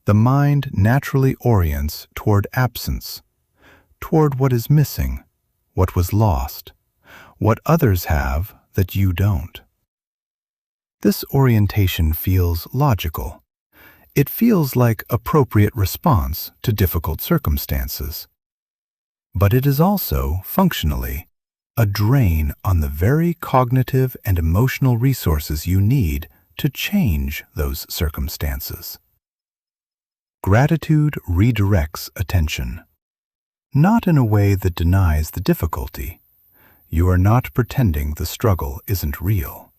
the mind naturally orients toward absence, toward what is missing, what was lost, what others have that you don't. This orientation feels logical. It feels like appropriate response to difficult circumstances. But it is also, functionally, a drain on the very cognitive and emotional resources you need to change those circumstances. Gratitude redirects attention. Not in a way that denies the difficulty. You are not pretending the struggle isn't real.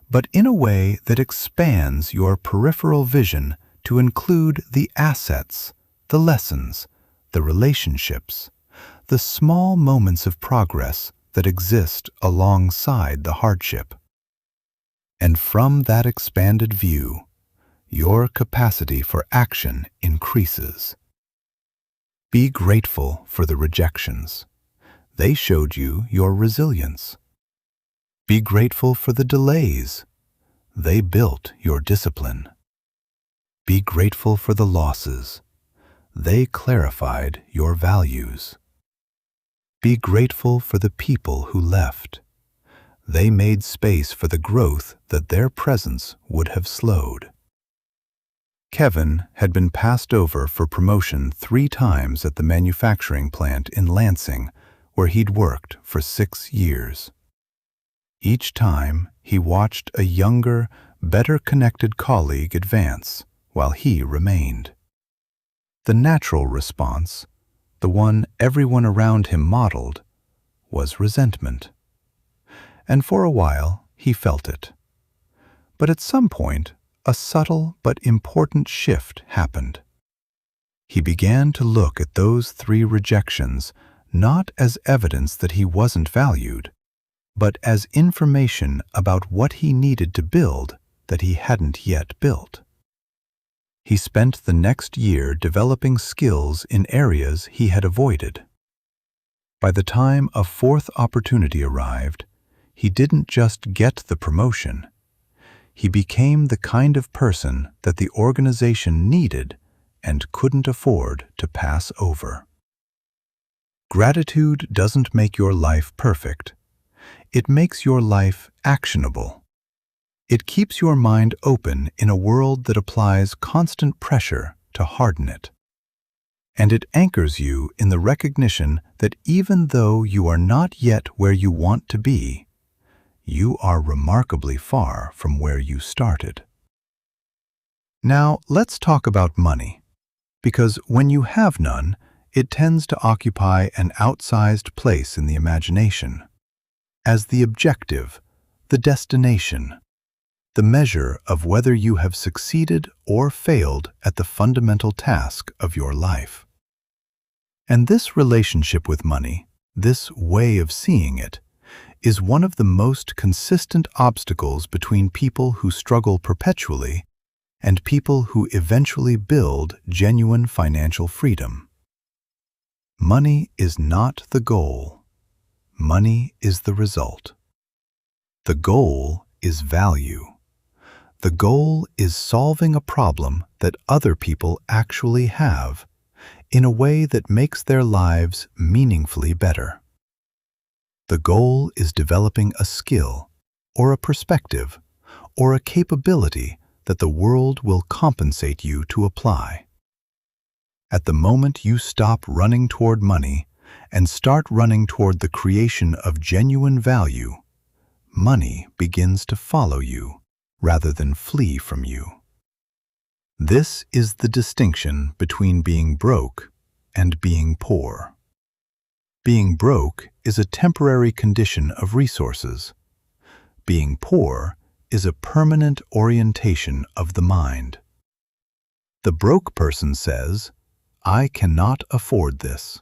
But in a way that expands your peripheral vision to include the assets, the lessons, the relationships, the small moments of progress that exist alongside the hardship. And from that expanded view, your capacity for action increases. Be grateful for the rejections. They showed you your resilience. Be grateful for the delays. They built your discipline. Be grateful for the losses. They clarified your values. Be grateful for the people who left. They made space for the growth that their presence would have slowed. Kevin had been passed over for promotion 3 times at the manufacturing plant in Lansing, where he'd worked for 6 years. Each time, he watched a younger, better-connected colleague advance, while he remained. The natural response, the one everyone around him modeled, was resentment. And for a while, he felt it. But at some point, a subtle but important shift happened. He began to look at those 3 rejections not as evidence that he wasn't valued, but as information about what he needed to build that he hadn't yet built. He spent the next year developing skills in areas he had avoided. By the time a 4th opportunity arrived, he didn't just get the promotion. He became the kind of person that the organization needed and couldn't afford to pass over. Gratitude doesn't make your life perfect. It makes your life actionable. It keeps your mind open in a world that applies constant pressure to harden it. And it anchors you in the recognition that even though you are not yet where you want to be, you are remarkably far from where you started. Now, let's talk about money, because when you have none, it tends to occupy an outsized place in the imagination, as the objective, the destination, the measure of whether you have succeeded or failed at the fundamental task of your life. And this relationship with money, this way of seeing it, is one of the most consistent obstacles between people who struggle perpetually and people who eventually build genuine financial freedom. Money is not the goal. Money is the result. The goal is value. The goal is solving a problem that other people actually have in a way that makes their lives meaningfully better. The goal is developing a skill, or a perspective, or a capability that the world will compensate you to apply. At the moment you stop running toward money and start running toward the creation of genuine value, money begins to follow you rather than flee from you. This is the distinction between being broke and being poor. Being broke is a temporary condition of resources. Being poor is a permanent orientation of the mind. The broke person says, "I cannot afford this."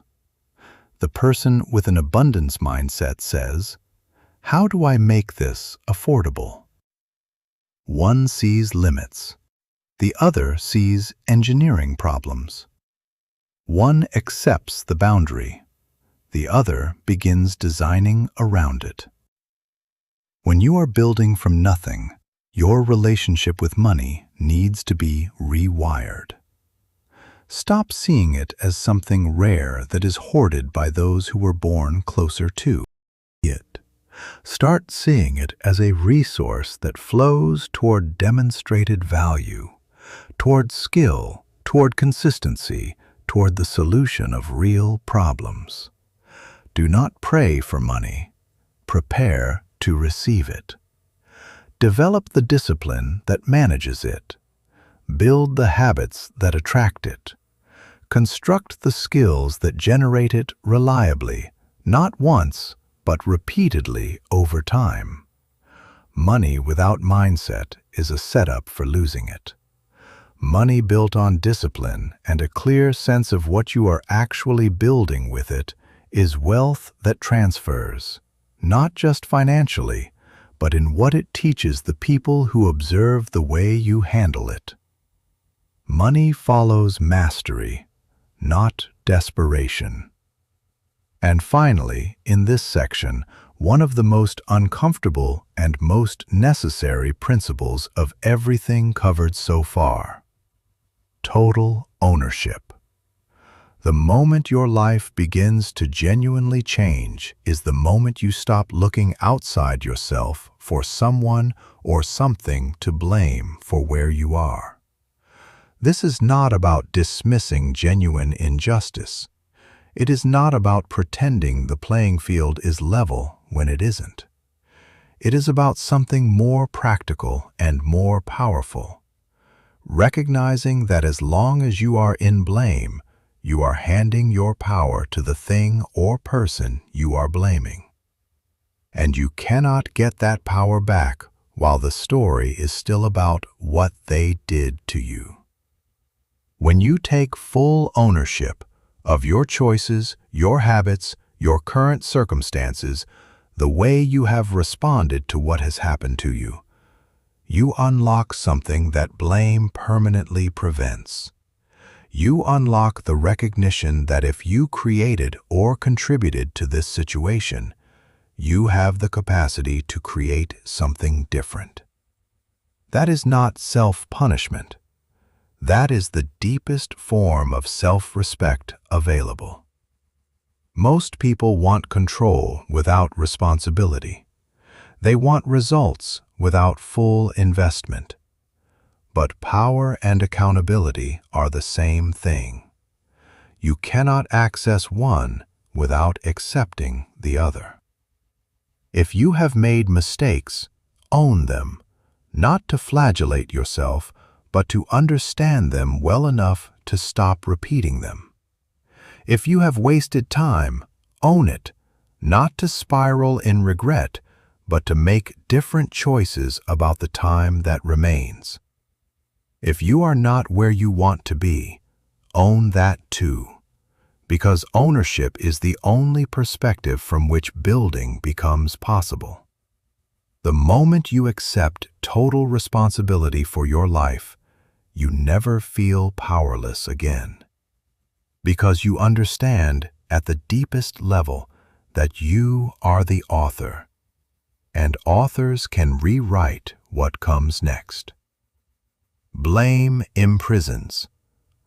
The person with an abundance mindset says, "How do I make this affordable?" One sees limits. The other sees engineering problems. One accepts the boundary. The other begins designing around it. When you are building from nothing, your relationship with money needs to be rewired. Stop seeing it as something rare that is hoarded by those who were born closer to it. Start seeing it as a resource that flows toward demonstrated value, toward skill, toward consistency, toward the solution of real problems. Do not pray for money. Prepare to receive it. Develop the discipline that manages it. Build the habits that attract it. Construct the skills that generate it reliably, not once, but repeatedly over time. Money without mindset is a setup for losing it. Money built on discipline and a clear sense of what you are actually building with it is wealth that transfers, not just financially, but in what it teaches the people who observe the way you handle it. Money follows mastery, not desperation. And finally, in this section, one of the most uncomfortable and most necessary principles of everything covered so far: total ownership. The moment your life begins to genuinely change is the moment you stop looking outside yourself for someone or something to blame for where you are. This is not about dismissing genuine injustice. It is not about pretending the playing field is level when it isn't. It is about something more practical and more powerful. Recognizing that as long as you are in blame, you are handing your power to the thing or person you are blaming. And you cannot get that power back while the story is still about what they did to you. When you take full ownership of your choices, your habits, your current circumstances, the way you have responded to what has happened to you, you unlock something that blame permanently prevents. You unlock the recognition that if you created or contributed to this situation, you have the capacity to create something different. That is not self-punishment. That is the deepest form of self-respect available.
Most people want control without responsibility. They want results without full investment. But power and accountability are the same thing. You cannot access one without accepting the other. If you have made mistakes, own them, not to flagellate yourself, but to understand them well enough to stop repeating them. If you have wasted time, own it, not to spiral in regret, but to make different choices about the time that remains. If you are not where you want to be, own that too, because ownership is the only perspective from which building becomes possible. The moment you accept total responsibility for your life, you never feel powerless again. Because you understand at the deepest level that you are the author, and authors can rewrite what comes next. Blame imprisons.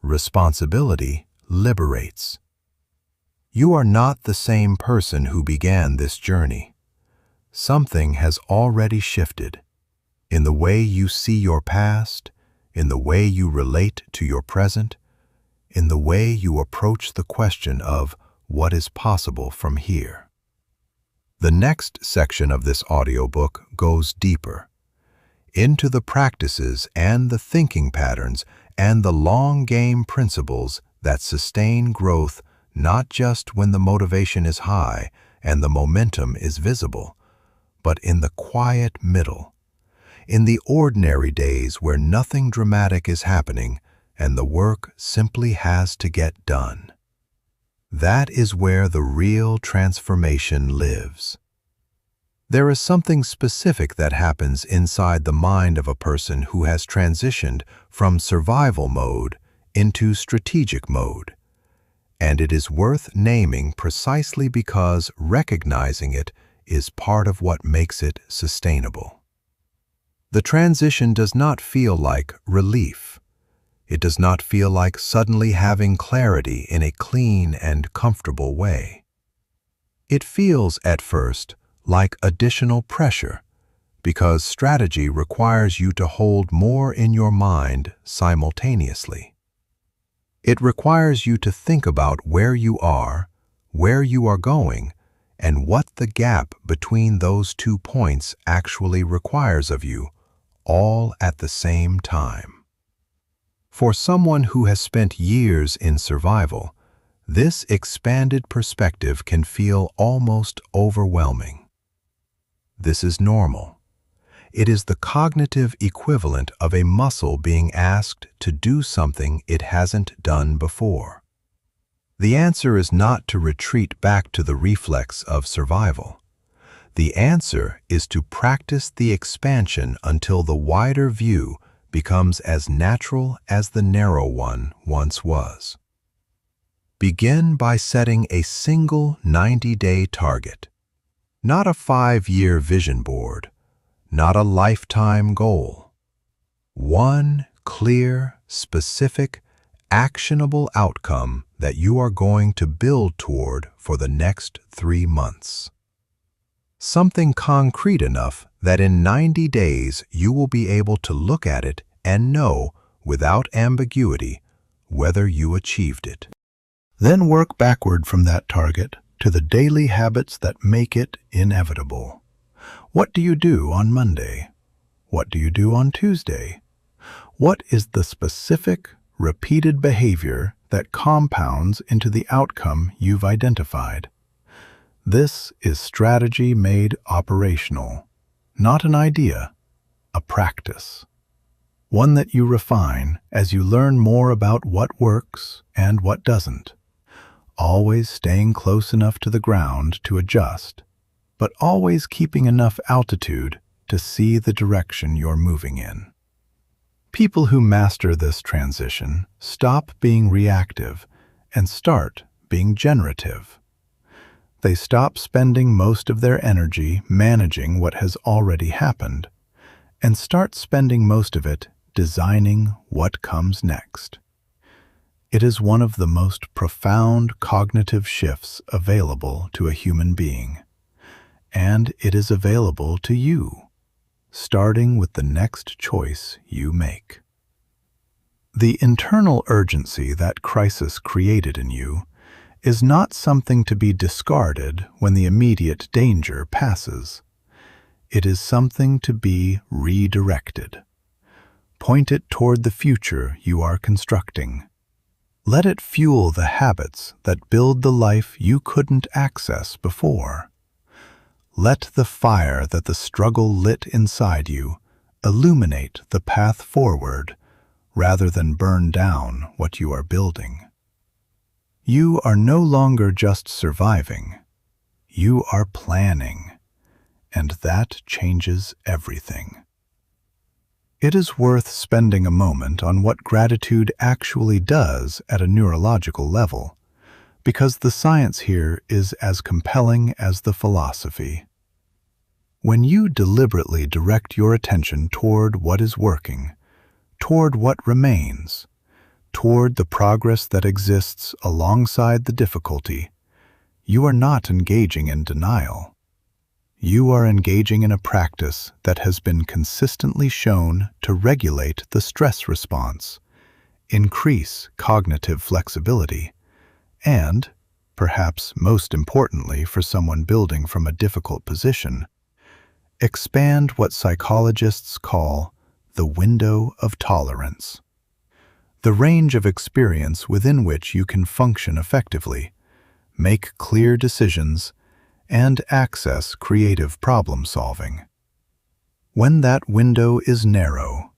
Responsibility liberates. You are not the same person who began this journey. Something has already shifted in the way you see your past, in the way you relate to your present, in the way you approach the question of what is possible from here. The next section of this audiobook goes deeper into the practices and the thinking patterns and the long-game principles that sustain growth not just when the motivation is high and the momentum is visible, but in the quiet middle, in the ordinary days where nothing dramatic is happening and the work simply has to get done. That is where the real transformation lives. There is something specific that happens inside the mind of a person who has transitioned from survival mode into strategic mode, and it is worth naming precisely because recognizing it is part of what makes it sustainable. The transition does not feel like relief. It does not feel like suddenly having clarity in a clean and comfortable way. It feels, at first, like additional pressure, because strategy requires you to hold more in your mind simultaneously. It requires you to think about where you are going, and what the gap between those 2 points actually requires of you, all at the same time. For someone who has spent years in survival, this expanded perspective can feel almost overwhelming. This is normal. It is the cognitive equivalent of a muscle being asked to do something it hasn't done before. The answer is not to retreat back to the reflex of survival. The answer is to practice the expansion until the wider view becomes as natural as the narrow one once was. Begin by setting a single 90-day target. Not a 5-year vision board, not a lifetime goal. One clear, specific, actionable outcome that you are going to build toward for the next 3 months. Something concrete enough that in 90 days you will be able to look at it and know, without ambiguity, whether you achieved it.
Then work backward from that target to the daily habits that make it inevitable. What do you do on Monday? What do you do on Tuesday? What is the specific, repeated behavior that compounds into the outcome you've identified? This is strategy made operational, not an idea, a practice. One that you refine as you learn more about what works and what doesn't. Always staying close enough to the ground to adjust, but always keeping enough altitude to see the direction you're moving in. People who master this transition stop being reactive and start being generative. They stop spending most of their energy managing what has already happened and start spending most of it designing what comes next. It is one of the most profound cognitive shifts available to a human being, and it is available to you, starting with the next choice you make. The internal urgency that crisis created in you is not something to be discarded when the immediate danger passes. It is something to be redirected. Point it toward the future you are constructing. Let it fuel the habits that build the life you couldn't access before. Let the fire that the struggle lit inside you illuminate the path forward rather than burn down what you are building. You are no longer just surviving. You are planning, and that changes everything. It is worth spending a moment on what gratitude actually does at a neurological level, because the science here is as compelling as the philosophy. When you deliberately direct your attention toward what is working, toward what remains, toward the progress that exists alongside the difficulty, you are not engaging in denial. You are engaging in a practice that has been consistently shown to regulate the stress response, increase cognitive flexibility, and, perhaps most importantly for someone building from a difficult position, expand what psychologists call the window of tolerance, the range of experience within which you can function effectively, make clear decisions, and access creative problem-solving. When that window is narrow,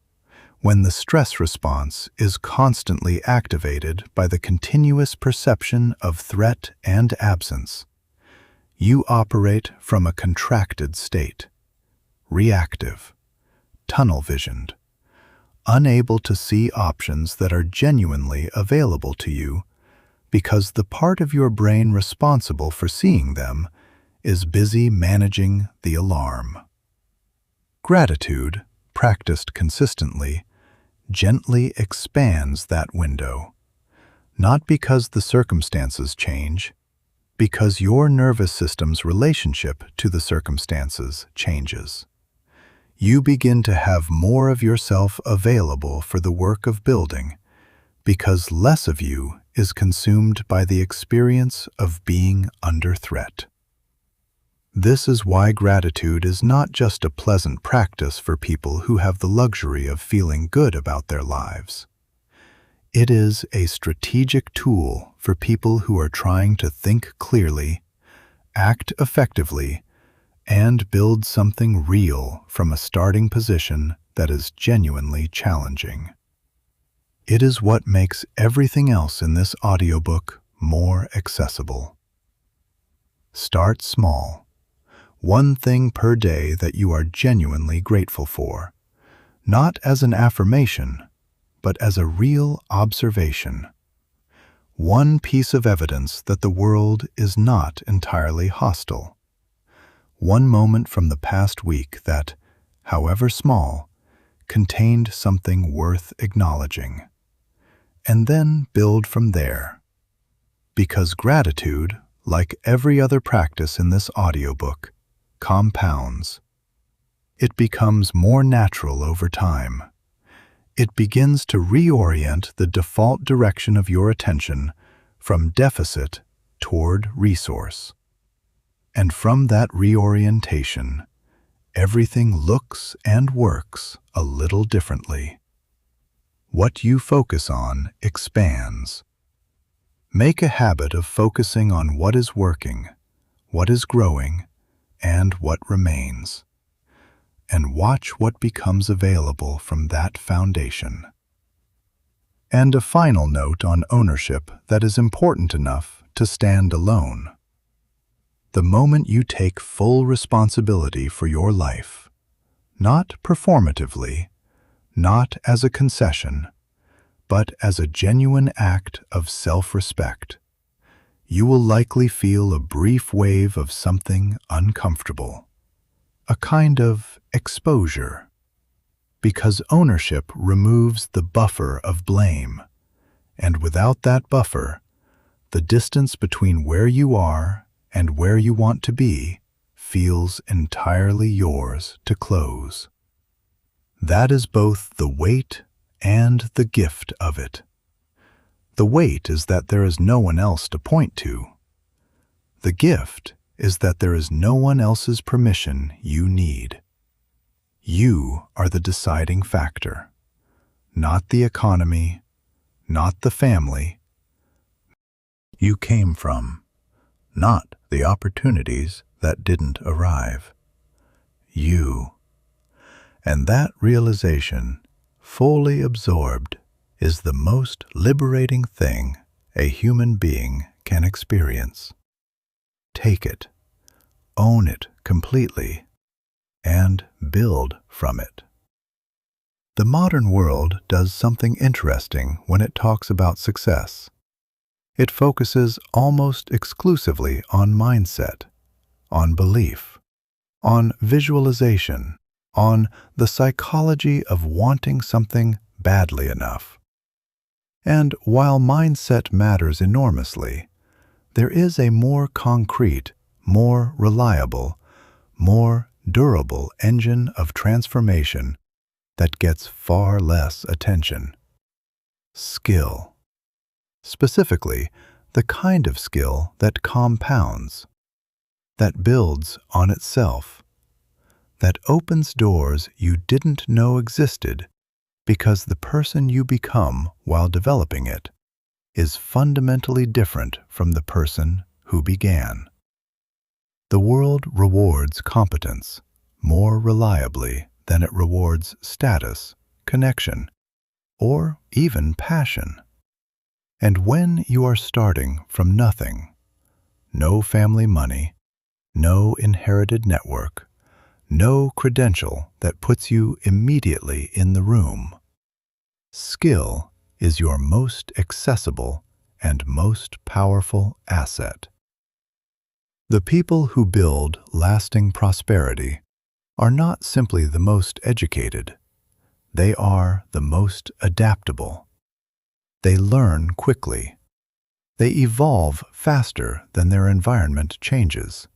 when the stress response is constantly activated by the continuous perception of threat and absence, you operate from a contracted state, reactive, tunnel-visioned, unable to see options that are genuinely available to you because the part of your brain responsible for seeing them is busy managing the alarm. Gratitude, practiced consistently, gently expands that window, not because the circumstances change, because your nervous system's relationship to the circumstances changes. You begin to have more of yourself available for the work of building, because less of you is consumed by the experience of being under threat. This is why gratitude is not just a pleasant practice for people who have the luxury of feeling good about their lives. It is a strategic tool for people who are trying to think clearly, act effectively, and build something real from a starting position that is genuinely challenging. It is what makes everything else in this audiobook more accessible. Start small. One thing per day that you are genuinely grateful for, not as an affirmation, but as a real observation. One piece of evidence that the world is not entirely hostile. One moment from the past week that, however small, contained something worth acknowledging. And then build from there. Because gratitude, like every other practice in this audiobook, compounds. It becomes more natural over time. It begins to reorient the default direction of your attention from deficit toward resource. And from that reorientation, everything looks and works a little differently. What you focus on expands. Make a habit of focusing on what is working, what is growing, and what remains. And watch what becomes available from that foundation. And a final note on ownership that is important enough to stand alone. The moment you take full responsibility for your life, not performatively, not as a concession, but as a genuine act of self-respect, you will likely feel a brief wave of something uncomfortable, a kind of exposure, because ownership removes the buffer of blame, And without that buffer, the distance between where you are and where you want to be feels entirely yours to close. That is both the weight and the gift of it. The weight is that there is no one else to point to. The gift is that there is no one else's permission you need. You are the deciding factor, not the economy, not the family you came from, not the opportunities that didn't arrive. You. And that realization, fully absorbed, is the most liberating thing a human being can experience. Take it, own it completely, and build from it. The modern world does something interesting when it talks about success. It focuses almost exclusively on mindset, on belief, on visualization, on the psychology of wanting something badly enough. And while mindset matters enormously, there is a more concrete, more reliable, more durable engine of transformation that gets far less attention. Skill. Specifically, the kind of skill that compounds, that builds on itself, that opens doors you didn't know existed because the person you become while developing it is fundamentally different from the person who began. The world rewards competence more reliably than it rewards status, connection, or even passion. And when you are starting from nothing, no family money, no inherited network, no credential that puts you immediately in the room, skill is your most accessible and most powerful asset. The people who build lasting prosperity are not simply the most educated, they are the most adaptable. They learn quickly. They evolve faster than their environment changes.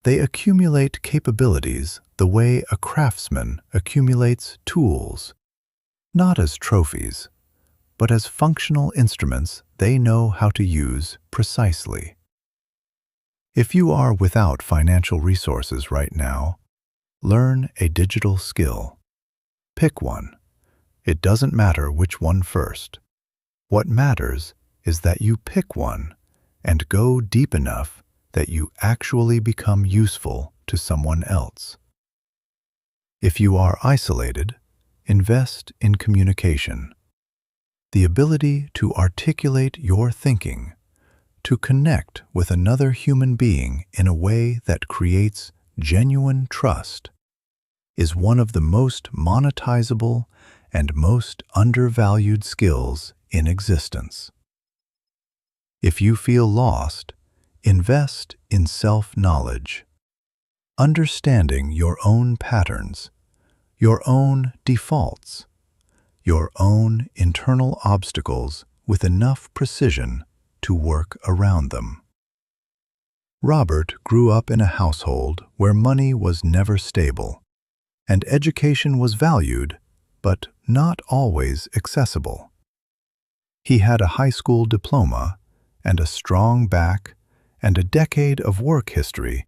They accumulate capabilities the way a craftsman accumulates tools, not as trophies, but as functional instruments they know how to use precisely. If you are without financial resources right now, learn a digital skill. Pick one. It doesn't matter which one first. What matters is that you pick one and go deep enough that you actually become useful to someone else. If you are isolated, invest in communication. The ability to articulate your thinking, to connect with another human being in a way that creates genuine trust, is one of the most monetizable and most undervalued skills in existence. If you feel lost, invest in self-knowledge. Understanding your own patterns, your own defaults, your own internal obstacles with enough precision to work around them. Robert grew up in a household where money was never stable, and education was valued, but not always accessible. He had a high school diploma and a strong back and a decade of work history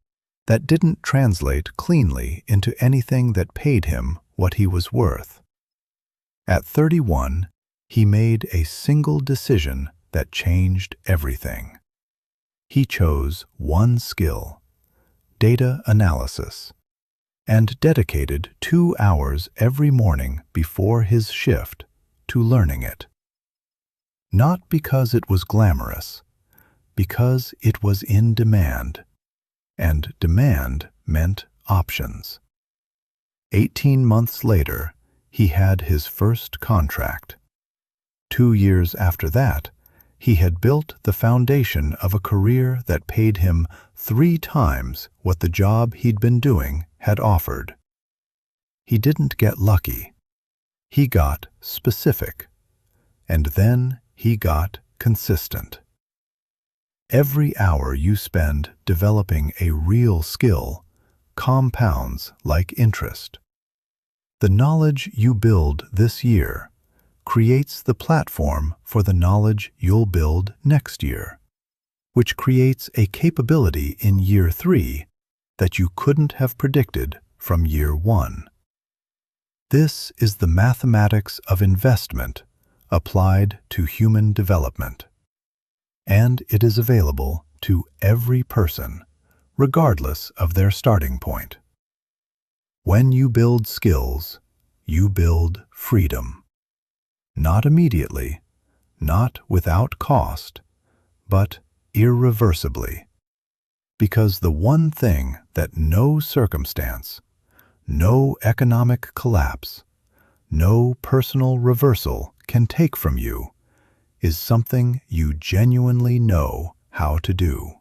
that didn't translate cleanly into anything that paid him what he was worth. At 31, he made a single decision that changed everything. He chose one skill, data analysis, and dedicated 2 hours every morning before his shift to learning it. Not because it was glamorous, because it was in demand, and demand meant options. 18 months later, he had his first contract. 2 years after that, he had built the foundation of a career that paid him 3 times what the job he'd been doing had offered. He didn't get lucky. He got specific. And then he got consistent. Every hour you spend developing a real skill compounds like interest. The knowledge you build this year creates the platform for the knowledge you'll build next year, which creates a capability in year 3 that you couldn't have predicted from year 1. This is the mathematics of investment applied to human development, and it is available to every person, regardless of their starting point. When you build skills, you build freedom. Not immediately, not without cost, but irreversibly. Because the one thing that no circumstance, no economic collapse, no personal reversal can take from you is something you genuinely know how to do.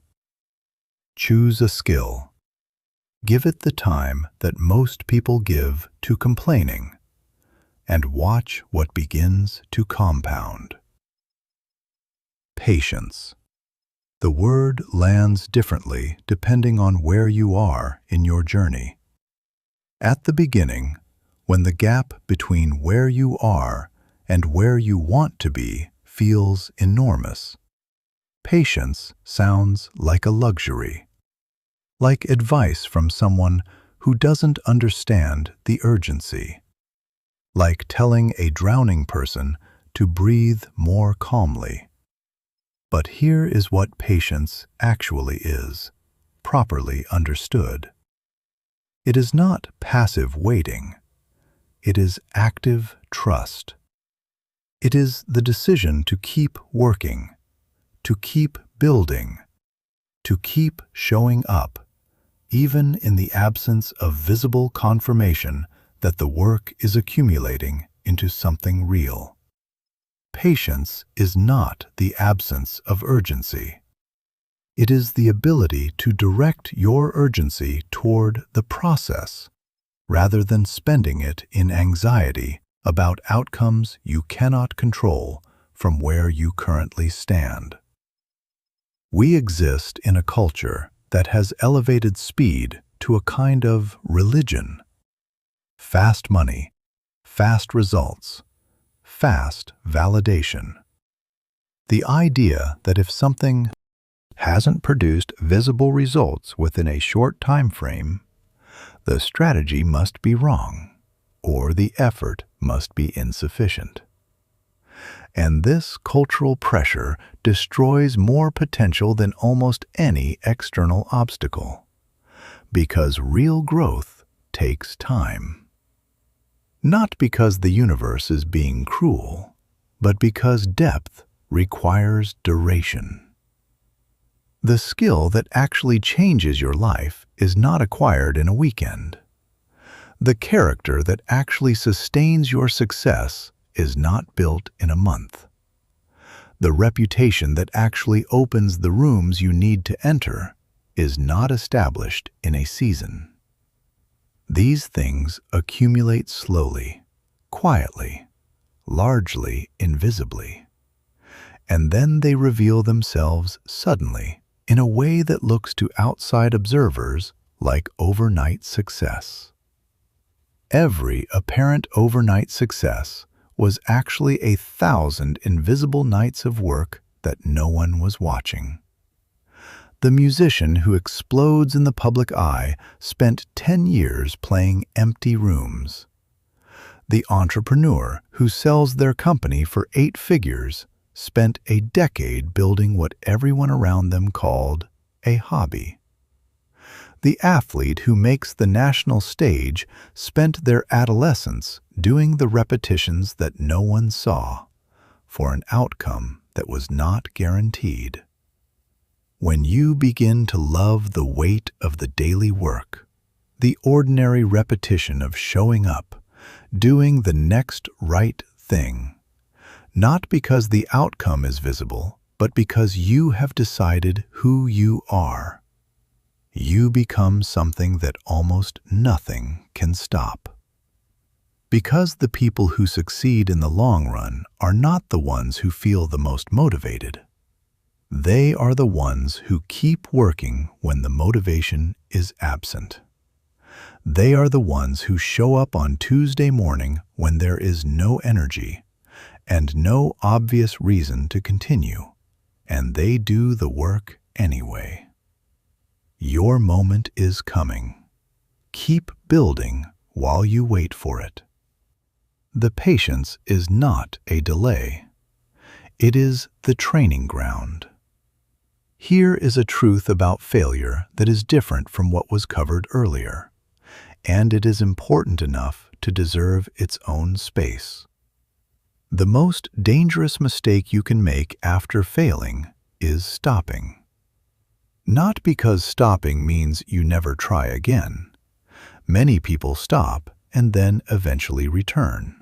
Choose a skill. Give it the time that most people give to complaining, and watch what begins to compound. Patience. The word lands differently depending on where you are in your journey. At the beginning, when the gap between where you are and where you want to be feels enormous, patience sounds like a luxury, like advice from someone who doesn't understand the urgency, like telling a drowning person to breathe more calmly. But here is what patience actually is, properly understood. It is not passive waiting. It is active trust. It is the decision to keep working, to keep building, to keep showing up, even in the absence of visible confirmation that the work is accumulating into something real. Patience is not the absence of urgency. It is the ability to direct your urgency toward the process, rather than spending it in anxiety about outcomes you cannot control from where you currently stand. We exist in a culture that has elevated speed to a kind of religion. Fast money, fast results, fast validation. The idea that if something hasn't produced visible results within a short time frame, the strategy must be wrong, or the effort must be insufficient. And this cultural pressure destroys more potential than almost any external obstacle, because real growth takes time. Not because the universe is being cruel, but because depth requires duration. The skill that actually changes your life is not acquired in a weekend. The character that actually sustains your success is not built in a month. The reputation that actually opens the rooms you need to enter is not established in a season. These things accumulate slowly, quietly, largely invisibly, and then they reveal themselves suddenly in a way that looks to outside observers like overnight success. Every apparent overnight success was actually 1,000 invisible nights of work that no one was watching. The musician who explodes in the public eye spent 10 years playing empty rooms. The entrepreneur who sells their company for 8 figures spent a decade building what everyone around them called a hobby. The athlete who makes the national stage spent their adolescence doing the repetitions that no one saw, for an outcome that was not guaranteed. When you begin to love the weight of the daily work, the ordinary repetition of showing up, doing the next right thing, not because the outcome is visible, but because you have decided who you are, you become something that almost nothing can stop. Because the people who succeed in the long run are not the ones who feel the most motivated. They are the ones who keep working when the motivation is absent. They are the ones who show up on Tuesday morning when there is no energy and no obvious reason to continue, and they do the work anyway. Your moment is coming. Keep building while you wait for it. The patience is not a delay. It is the training ground. Here is a truth about failure that is different from what was covered earlier, and it is important enough to deserve its own space. The most dangerous mistake you can make after failing is stopping. Not because stopping means you never try again. Many people stop and then eventually return.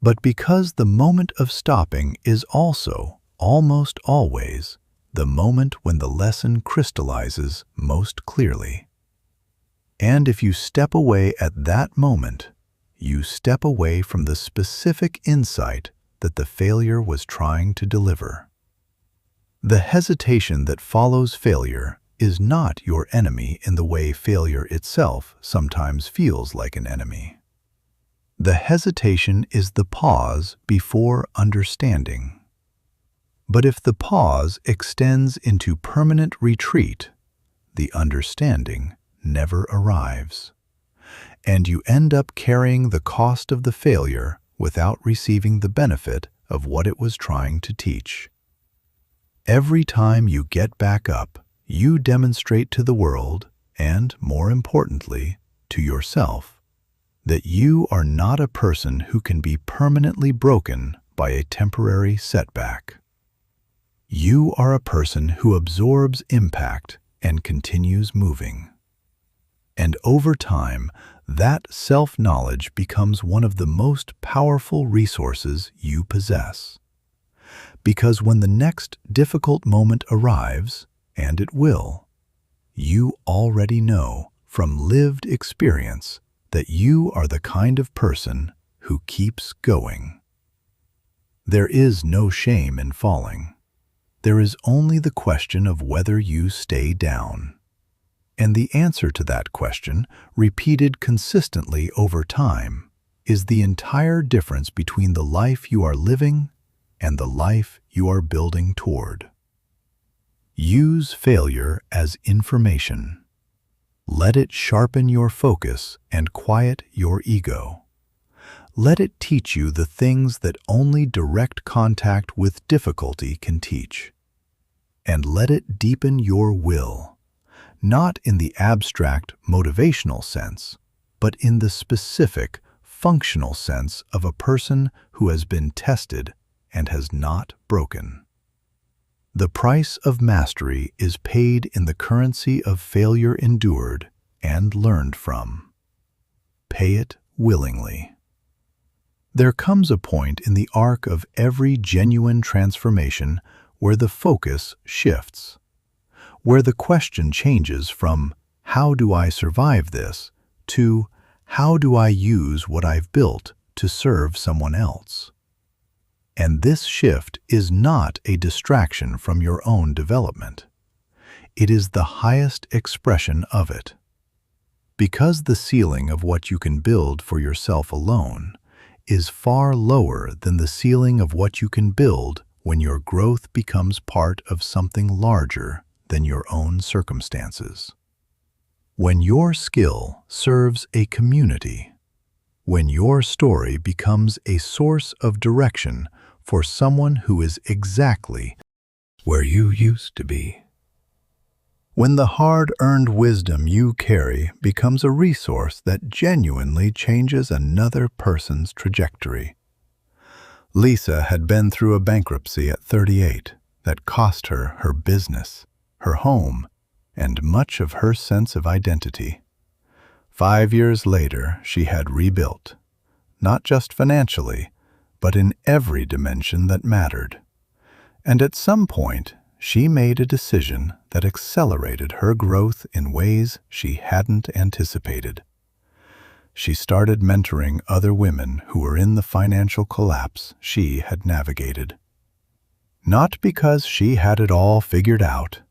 But because the moment of stopping is also, almost always, the moment when the lesson crystallizes most clearly. And if you step away at that moment, you step away from the specific insight that the failure was trying to deliver. The hesitation that follows failure is not your enemy in the way failure itself sometimes feels like an enemy. The hesitation is the pause before understanding. But if the pause extends into permanent retreat, the understanding never arrives, and you end up carrying the cost of the failure without receiving the benefit of what it was trying to teach. Every time you get back up, you demonstrate to the world, and more importantly, to yourself, that you are not a person who can be permanently broken by a temporary setback. You are a person who absorbs impact and continues moving. And over time, that self-knowledge becomes one of the most powerful resources you possess. Because when the next difficult moment arrives, and it will, you already know from lived experience that you are the kind of person who keeps going. There is no shame in falling. There is only the question of whether you stay down. And the answer to that question, repeated consistently over time, is the entire difference between the life you are living and the life you are building toward. Use failure as information. Let it sharpen your focus and quiet your ego. Let it teach you the things that only direct contact with difficulty can teach. And let it deepen your will, not in the abstract motivational sense, but in the specific functional sense of a person who has been tested and has not broken. The price of mastery is paid in the currency of failure endured and learned from. Pay it willingly. There comes a point in the arc of every genuine transformation where the focus shifts, where the question changes from "How do I survive this?" to "How do I use what I've built to serve someone else?" And this shift is not a distraction from your own development. It is the highest expression of it. Because the ceiling of what you can build for yourself alone is far lower than the ceiling of what you can build when your growth becomes part of something larger than your own circumstances. When your skill serves a community, when your story becomes a source of direction for someone who is exactly where you used to be. When the hard-earned wisdom you carry becomes a resource that genuinely changes another person's trajectory. Lisa had been through a bankruptcy at 38 that cost her her business, her home, and much of her sense of identity. 5 years later, she had rebuilt, not just financially, but in every dimension that mattered. And at some point, she made a decision that accelerated her growth in ways she hadn't anticipated. She started mentoring other women who were in the financial collapse she had navigated. Not because she had it all figured out,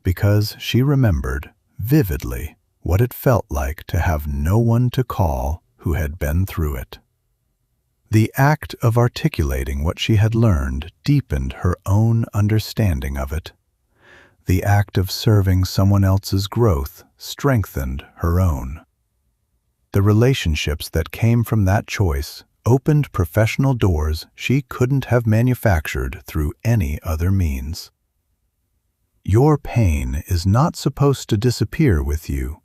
because she remembered vividly what it felt like to have no one to call who had been through it. The act of articulating what she had learned deepened her own understanding of it. The act of serving someone else's growth strengthened her own. The relationships that came from that choice opened professional doors she couldn't have manufactured through any other means. Your pain is not supposed to disappear with you.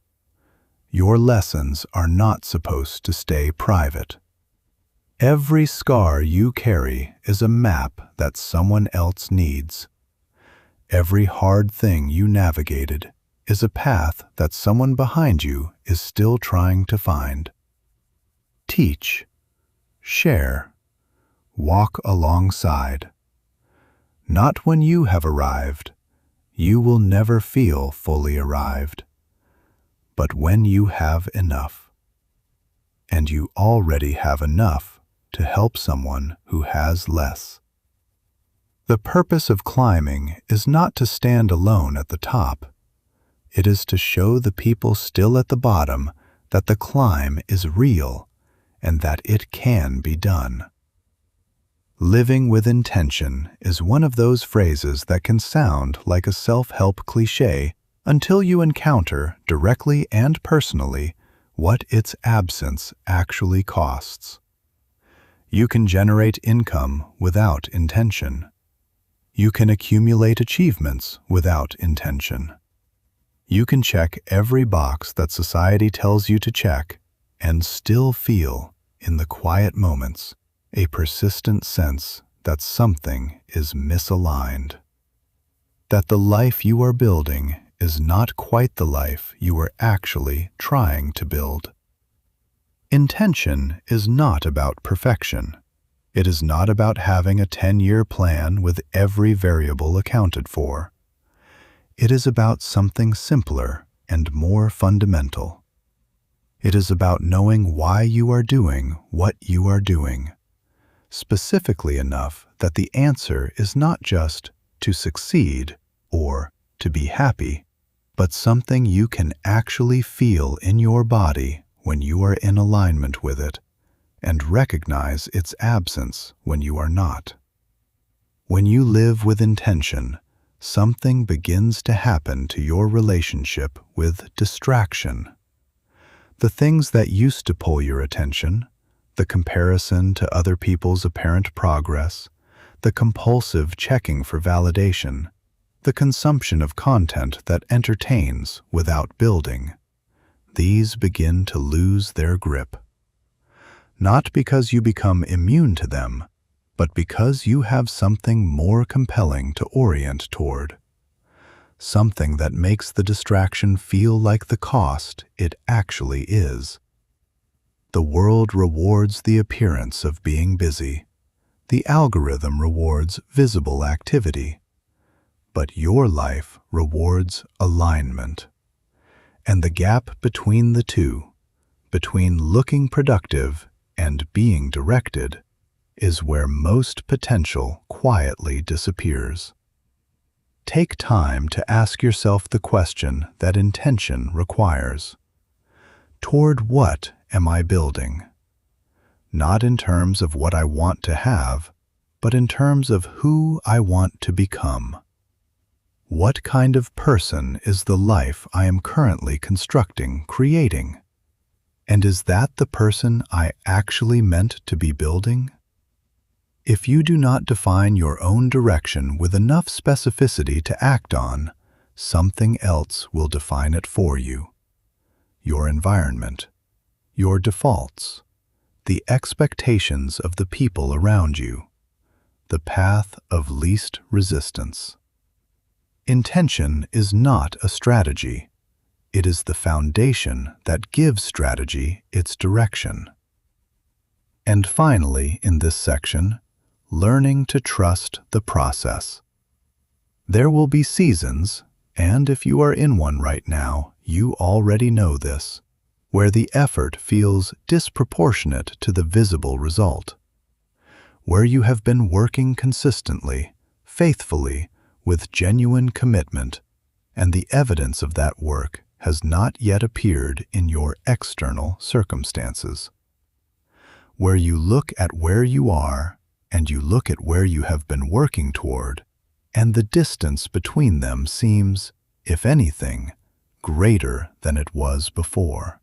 Your lessons are not supposed to stay private. Every scar you carry is a map that someone else needs. Every hard thing you navigated is a path that someone behind you is still trying to find. Teach, share, walk alongside. Not when you have arrived. You will never feel fully arrived. But when you have enough. And you already have enough to help someone who has less. The purpose of climbing is not to stand alone at the top. It is to show the people still at the bottom that the climb is real and that it can be done. Living with intention is one of those phrases that can sound like a self-help cliché until you encounter, directly and personally, what its absence actually costs. You can generate income without intention. You can accumulate achievements without intention. You can check every box that society tells you to check and still feel, in the quiet moments, a persistent sense that something is misaligned. That the life you are building is not quite the life you are actually trying to build. Intention is not about perfection. It is not about having a 10-year plan with every variable accounted for. It is about something simpler and more fundamental. It is about knowing why you are doing what you are doing, specifically enough that the answer is not just to succeed or to be happy, but something you can actually feel in your body when you are in alignment with it, and recognize its absence when you are not. When you live with intention, something begins to happen to your relationship with distraction. The things that used to pull your attention, the comparison to other people's apparent progress, the compulsive checking for validation, the consumption of content that entertains without building, these begin to lose their grip. Not because you become immune to them, but because you have something more compelling to orient toward. Something that makes the distraction feel like the cost it actually is. The world rewards the appearance of being busy. The algorithm rewards visible activity. But your life rewards alignment. And the gap between the two, between looking productive and being directed, is where most potential quietly disappears. Take time to ask yourself the question that intention requires. Toward what am I building? Not in terms of what I want to have, but in terms of who I want to become. What kind of person is the life I am currently constructing, creating? And is that the person I actually meant to be building? If you do not define your own direction with enough specificity to act on, something else will define it for you. Your environment, your defaults, the expectations of the people around you, the path of least resistance. Intention is not a strategy. It is the foundation that gives strategy its direction. And finally, in this section, learning to trust the process. There will be seasons, and if you are in one right now, you already know this. where the effort feels disproportionate to the visible result, where you have been working consistently, faithfully, with genuine commitment, and the evidence of that work has not yet appeared in your external circumstances, where you look at where you are and you look at where you have been working toward, and the distance between them seems, if anything, greater than it was before.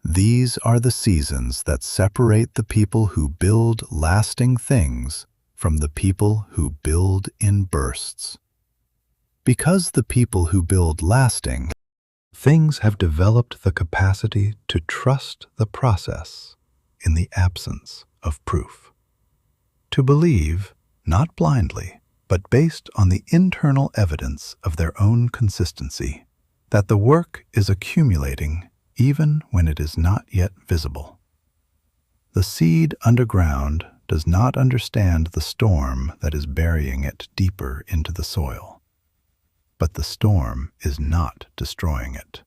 These are the seasons that separate the people who build lasting things from the people who build in bursts. Because the people who build lasting things have developed the capacity to trust the process in the absence of proof. To believe, not blindly, but based on the internal evidence of their own consistency, that the work is accumulating even when it is not yet visible. The seed underground does not understand the storm that is burying it deeper into the soil. But the storm is not destroying it.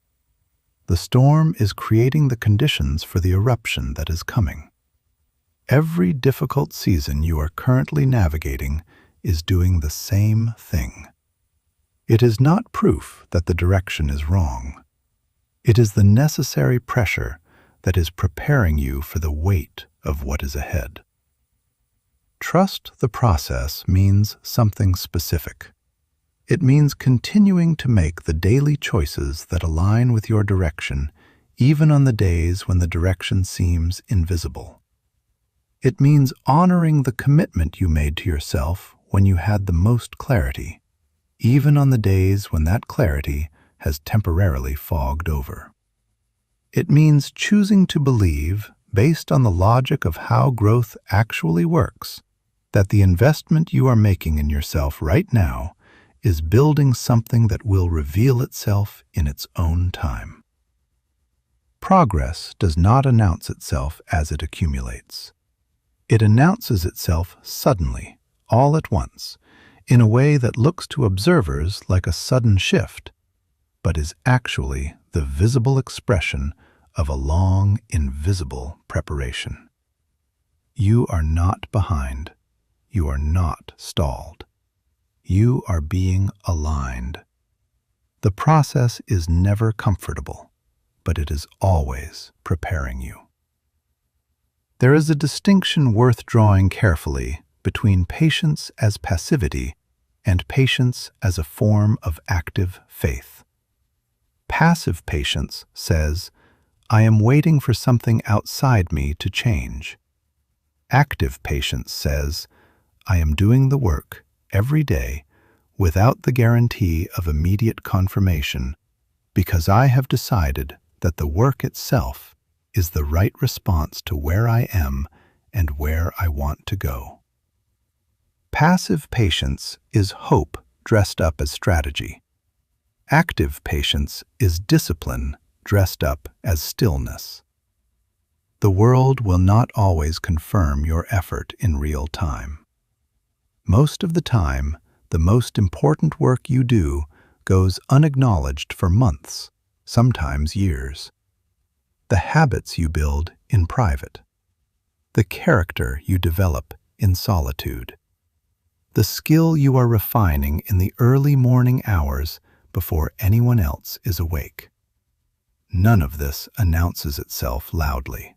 The storm is creating the conditions for the eruption that is coming. Every difficult season you are currently navigating is doing the same thing. It is not proof that the direction is wrong. It is the necessary pressure that is preparing you for the weight of what is ahead. Trust the process means something specific. It means continuing to make the daily choices that align with your direction, even on the days when the direction seems invisible. It means honoring the commitment you made to yourself when you had the most clarity, even on the days when that clarity has temporarily fogged over. It means choosing to believe, based on the logic of how growth actually works, that the investment you are making in yourself right now is building something that will reveal itself in its own time. Progress does not announce itself as it accumulates. It announces itself suddenly, all at once, in a way that looks to observers like a sudden shift, but is actually the visible expression of a long, invisible preparation. You are not behind. You are not stalled. You are being aligned. The process is never comfortable, but it is always preparing you. There is a distinction worth drawing carefully between patience as passivity and patience as a form of active faith. Passive patience says, "I am waiting for something outside me to change." Active patience says, "I am doing the work every day without the guarantee of immediate confirmation, because I have decided that the work itself is the right response to where I am and where I want to go." Passive patience is hope dressed up as strategy. Active patience is discipline dressed up as stillness. The world will not always confirm your effort in real time. Most of the time, the most important work you do goes unacknowledged for months, sometimes years. The habits you build in private. The character you develop in solitude. The skill you are refining in the early morning hours before anyone else is awake. None of this announces itself loudly,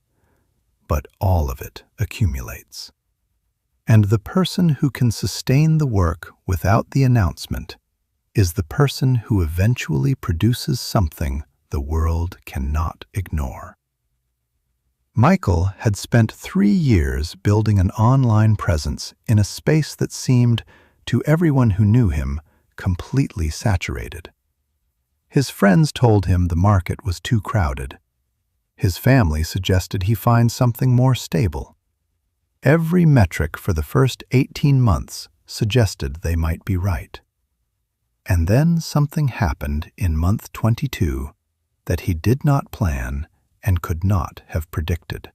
but all of it accumulates. And the person who can sustain the work without the announcement is the person who eventually produces something the world cannot ignore. Michael had spent 3 years building an online presence in a space that seemed, to everyone who knew him, completely saturated. His friends told him the market was too crowded. His family suggested he find something more stable. Every metric for the first 18 months suggested they might be right. And then something happened in month 22 that he did not plan and could not have predicted.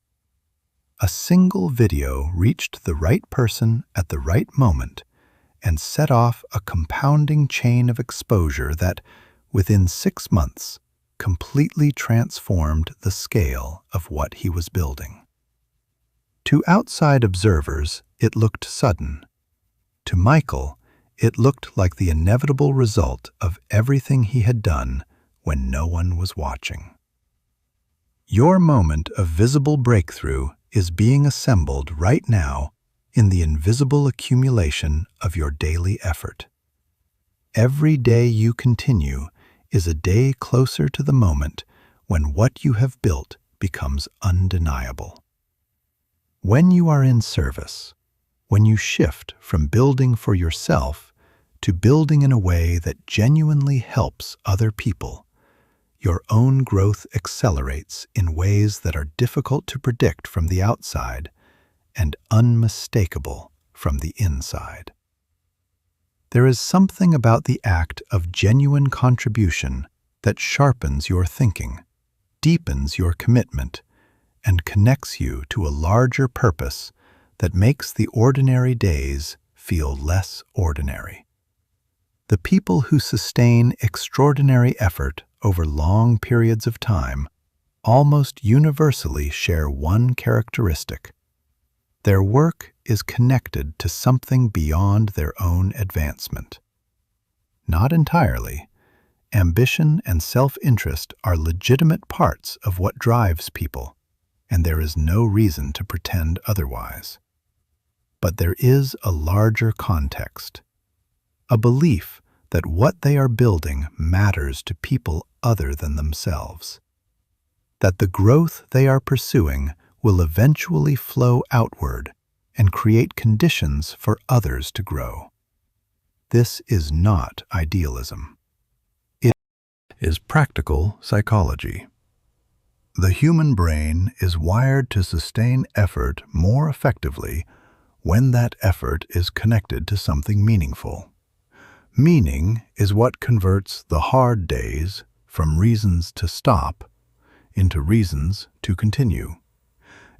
A single video reached the right person at the right moment and set off a compounding chain of exposure that, within 6 months, completely transformed the scale of what he was building. To outside observers, it looked sudden. To Michael, it looked like the inevitable result of everything he had done when no one was watching. Your moment of visible breakthrough is being assembled right now in the invisible accumulation of your daily effort. Every day you continue is a day closer to the moment when what you have built becomes undeniable. When you are in service, when you shift from building for yourself to building in a way that genuinely helps other people, your own growth accelerates in ways that are difficult to predict from the outside and unmistakable from the inside. There is something about the act of genuine contribution that sharpens your thinking, deepens your commitment, and connects you to a larger purpose that makes the ordinary days feel less ordinary. The people who sustain extraordinary effort over long periods of time almost universally share one characteristic. Their work is connected to something beyond their own advancement. Not entirely. Ambition and self-interest are legitimate parts of what drives people, and there is no reason to pretend otherwise. But there is a larger context, a belief that what they are building matters to people other than themselves, that the growth they are pursuing will eventually flow outward and create conditions for others to grow. This is not idealism. It is practical psychology. The human brain is wired to sustain effort more effectively when that effort is connected to something meaningful. Meaning is what converts the hard days from reasons to stop into reasons to continue.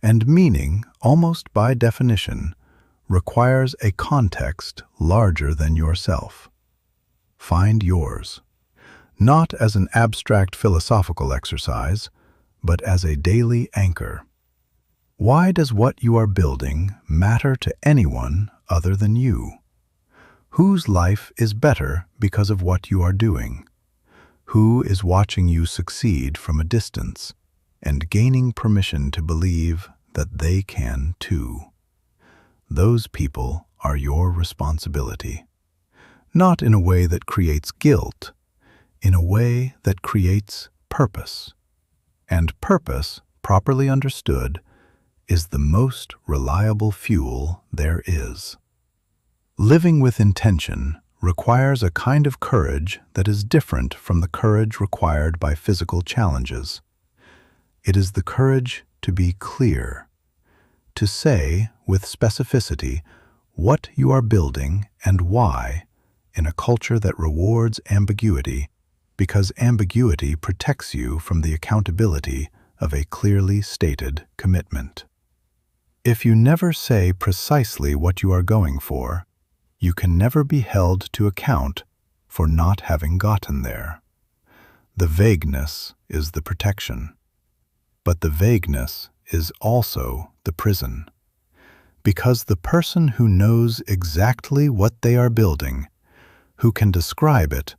And meaning, almost by definition, requires a context larger than yourself. Find yours, not as an abstract philosophical exercise, but as a daily anchor. Why does what you are building matter to anyone other than you? Whose life is better because of what you are doing? Who is watching you succeed from a distance and gaining permission to believe that they can too? Those people are your responsibility. Not in a way that creates guilt, in a way that creates purpose. And purpose, properly understood, is the most reliable fuel there is. Living with intention requires a kind of courage that is different from the courage required by physical challenges. It is the courage to be clear, to say with specificity what you are building and why in a culture that rewards ambiguity, because ambiguity protects you from the accountability of a clearly stated commitment. If you never say precisely what you are going for, you can never be held to account for not having gotten there. The vagueness is the protection, but the vagueness is also the prison. Because the person who knows exactly what they are building, who can describe it,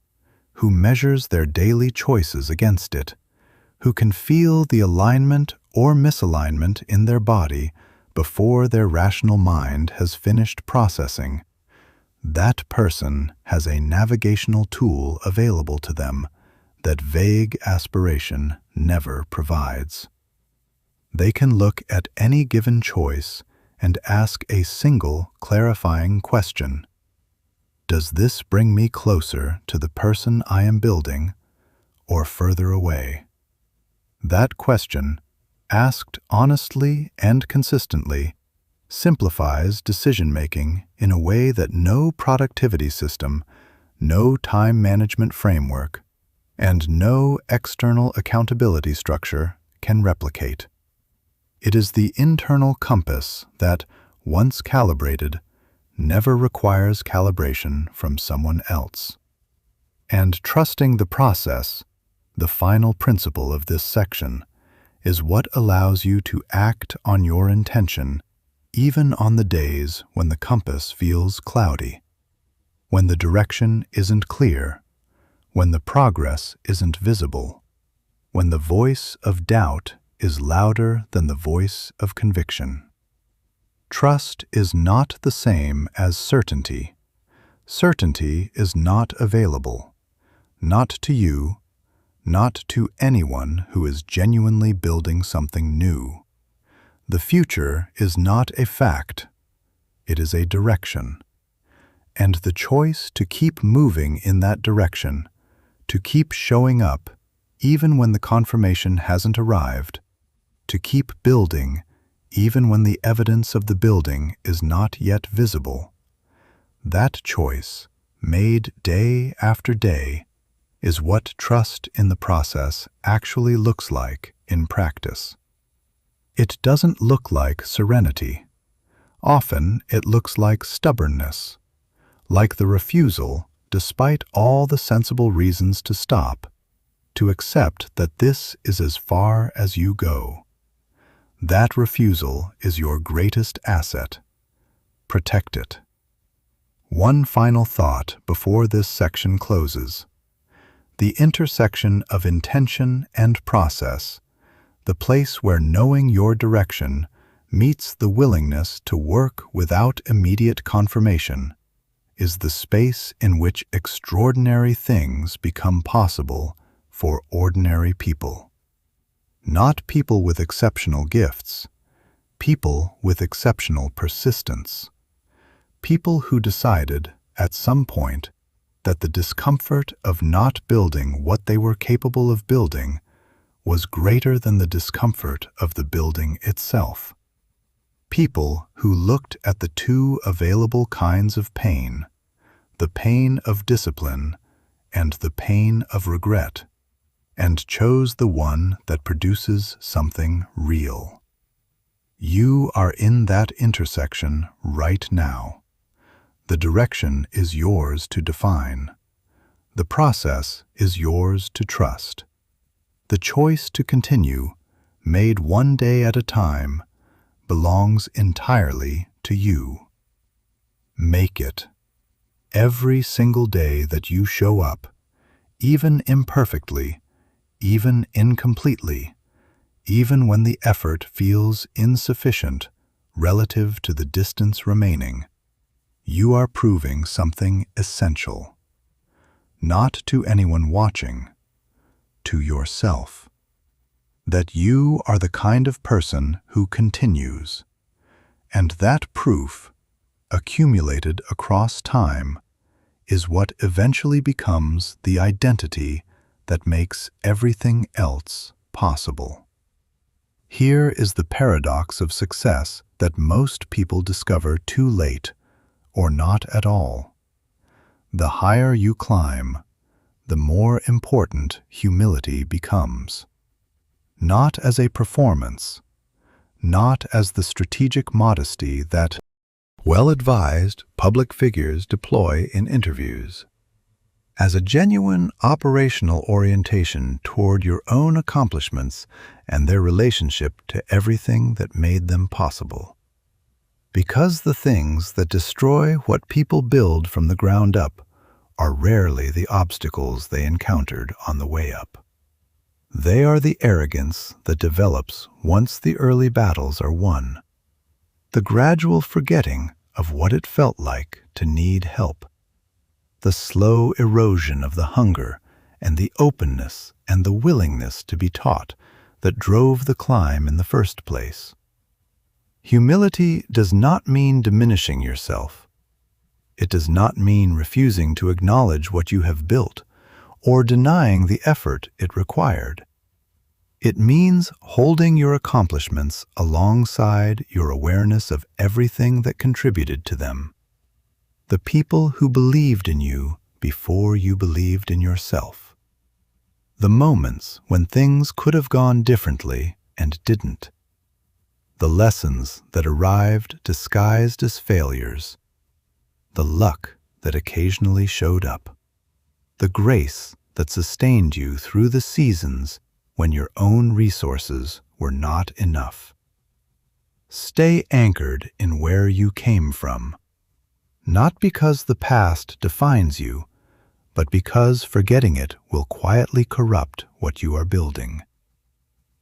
who measures their daily choices against it, who can feel the alignment or misalignment in their body before their rational mind has finished processing, that person has a navigational tool available to them that vague aspiration never provides. They can look at any given choice and ask a single clarifying question. Does this bring me closer to the person I am building or further away? That question, asked honestly and consistently, simplifies decision-making in a way that no productivity system, no time management framework, and no external accountability structure can replicate. It is the internal compass that, once calibrated, never requires calibration from someone else. And trusting the process, The final principle of this section is what allows you to act on your intention even on the days when the compass feels cloudy, when the direction isn't clear, when the progress isn't visible, when the voice of doubt is louder than the voice of conviction. Trust is not the same as certainty. Certainty is not available, not to you, not to anyone who is genuinely building something new. The future is not a fact, it is a direction. And the choice to keep moving in that direction, to keep showing up, even when the confirmation hasn't arrived, to keep building, even when the evidence of the building is not yet visible, that choice, made day after day, is what trust in the process actually looks like in practice. It doesn't look like serenity. Often it looks like stubbornness, like the refusal, despite all the sensible reasons to stop, to accept that this is as far as you go. That refusal is your greatest asset. Protect it. One final thought before this section closes. The intersection of intention and process, the place where knowing your direction meets the willingness to work without immediate confirmation, is the space in which extraordinary things become possible for ordinary people. Not people with exceptional gifts, people with exceptional persistence. People who decided, at some point, that the discomfort of not building what they were capable of building was greater than the discomfort of the building itself. People who looked at the two available kinds of pain, the pain of discipline and the pain of regret, and chose the one that produces something real. You are in that intersection right now. The direction is yours to define. The process is yours to trust. The choice to continue, made one day at a time, belongs entirely to you. Make it. Every single day that you show up, even imperfectly, even incompletely, even when the effort feels insufficient relative to the distance remaining, you are proving something essential. Not to anyone watching, to yourself. That you are the kind of person who continues. And that proof, accumulated across time, is what eventually becomes the identity that makes everything else possible. Here is the paradox of success that most people discover too late, or not at all. The higher you climb, the more important humility becomes. Not as a performance, not as the strategic modesty that well-advised public figures deploy in interviews, as a genuine operational orientation toward your own accomplishments and their relationship to everything that made them possible. Because the things that destroy what people build from the ground up are rarely the obstacles they encountered on the way up. They are the arrogance that develops once the early battles are won, the gradual forgetting of what it felt like to need help, the slow erosion of the hunger and the openness and the willingness to be taught that drove the climb in the first place. Humility does not mean diminishing yourself. It does not mean refusing to acknowledge what you have built or denying the effort it required. It means holding your accomplishments alongside your awareness of everything that contributed to them. The people who believed in you before you believed in yourself. The moments when things could have gone differently and didn't. The lessons that arrived disguised as failures. The luck that occasionally showed up. The grace that sustained you through the seasons when your own resources were not enough. Stay anchored in where you came from, not because the past defines you, but because forgetting it will quietly corrupt what you are building.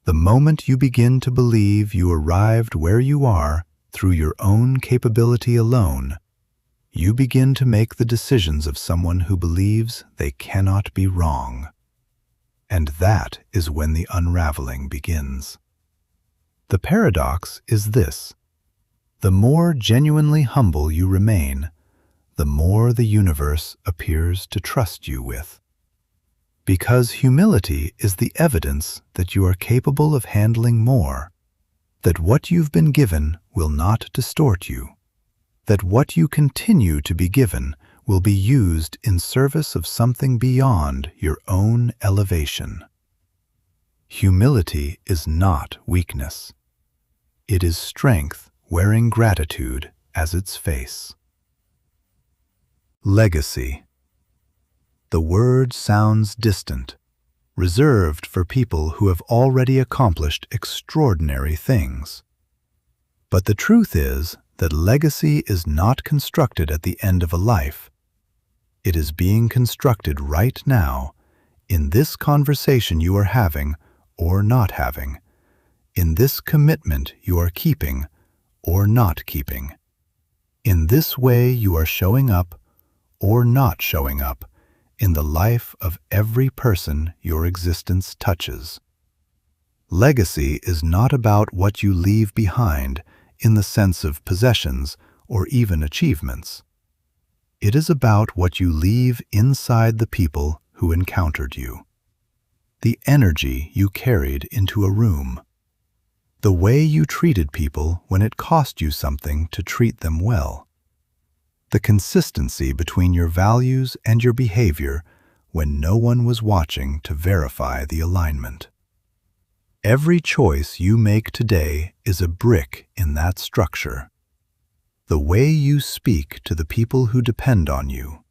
The moment you begin to believe you arrived where you are through your own capability alone, you begin to make the decisions of someone who believes they cannot be wrong. And that is when the unraveling begins. The paradox is this: the more genuinely humble you remain, the more the universe appears to trust you with. Because humility is the evidence that you are capable of handling more, that what you've been given will not distort you, that what you continue to be given will be used in service of something beyond your own elevation. Humility is not weakness. It is strength wearing gratitude as its face. Legacy. The word sounds distant, reserved for people who have already accomplished extraordinary things. But the truth is that legacy is not constructed at the end of a life. It is being constructed right now, in this conversation you are having or not having, in this commitment you are keeping or not keeping, in this way you are showing up or not showing up in the life of every person your existence touches. Legacy is not about what you leave behind in the sense of possessions or even achievements. It is about what you leave inside the people who encountered you. The energy you carried into a room. The way you treated people when it cost you something to treat them well. The consistency between your values and your behavior when no one was watching to verify the alignment. Every choice you make today is a brick in that structure. The way you speak to the people who depend on you.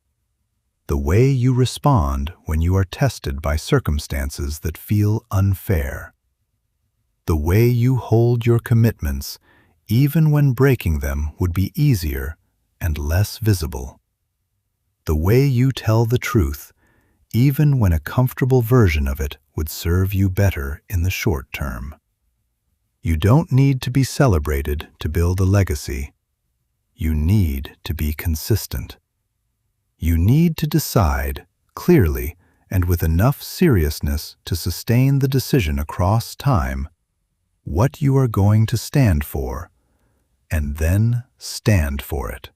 The way you respond when you are tested by circumstances that feel unfair. The way you hold your commitments even when breaking them would be easier and less visible. The way you tell the truth, even when a comfortable version of it would serve you better in the short term. You don't need to be celebrated to build a legacy. You need to be consistent. You need to decide clearly and with enough seriousness to sustain the decision across time what you are going to stand for, and then stand for it.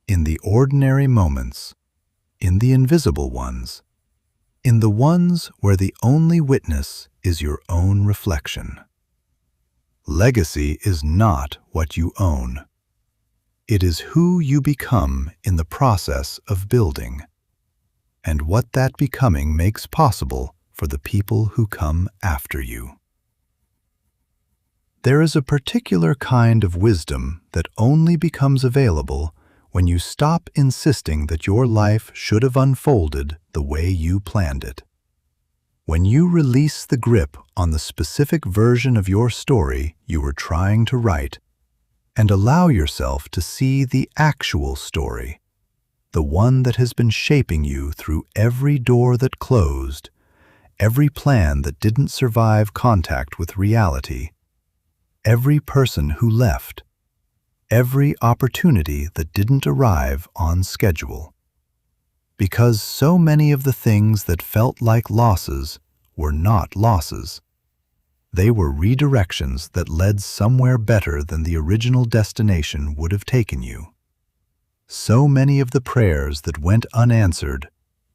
In the ordinary moments, in the invisible ones, in the ones where the only witness is your own reflection. Legacy is not what you own. It is who you become in the process of building, and what that becoming makes possible for the people who come after you. There is a particular kind of wisdom that only becomes available when you stop insisting that your life should have unfolded the way you planned it. When you release the grip on the specific version of your story you were trying to write, and allow yourself to see the actual story, the one that has been shaping you through every door that closed, every plan that didn't survive contact with reality, every person who left, every opportunity that didn't arrive on schedule. Because so many of the things that felt like losses were not losses. They were redirections that led somewhere better than the original destination would have taken you. So many of the prayers that went unanswered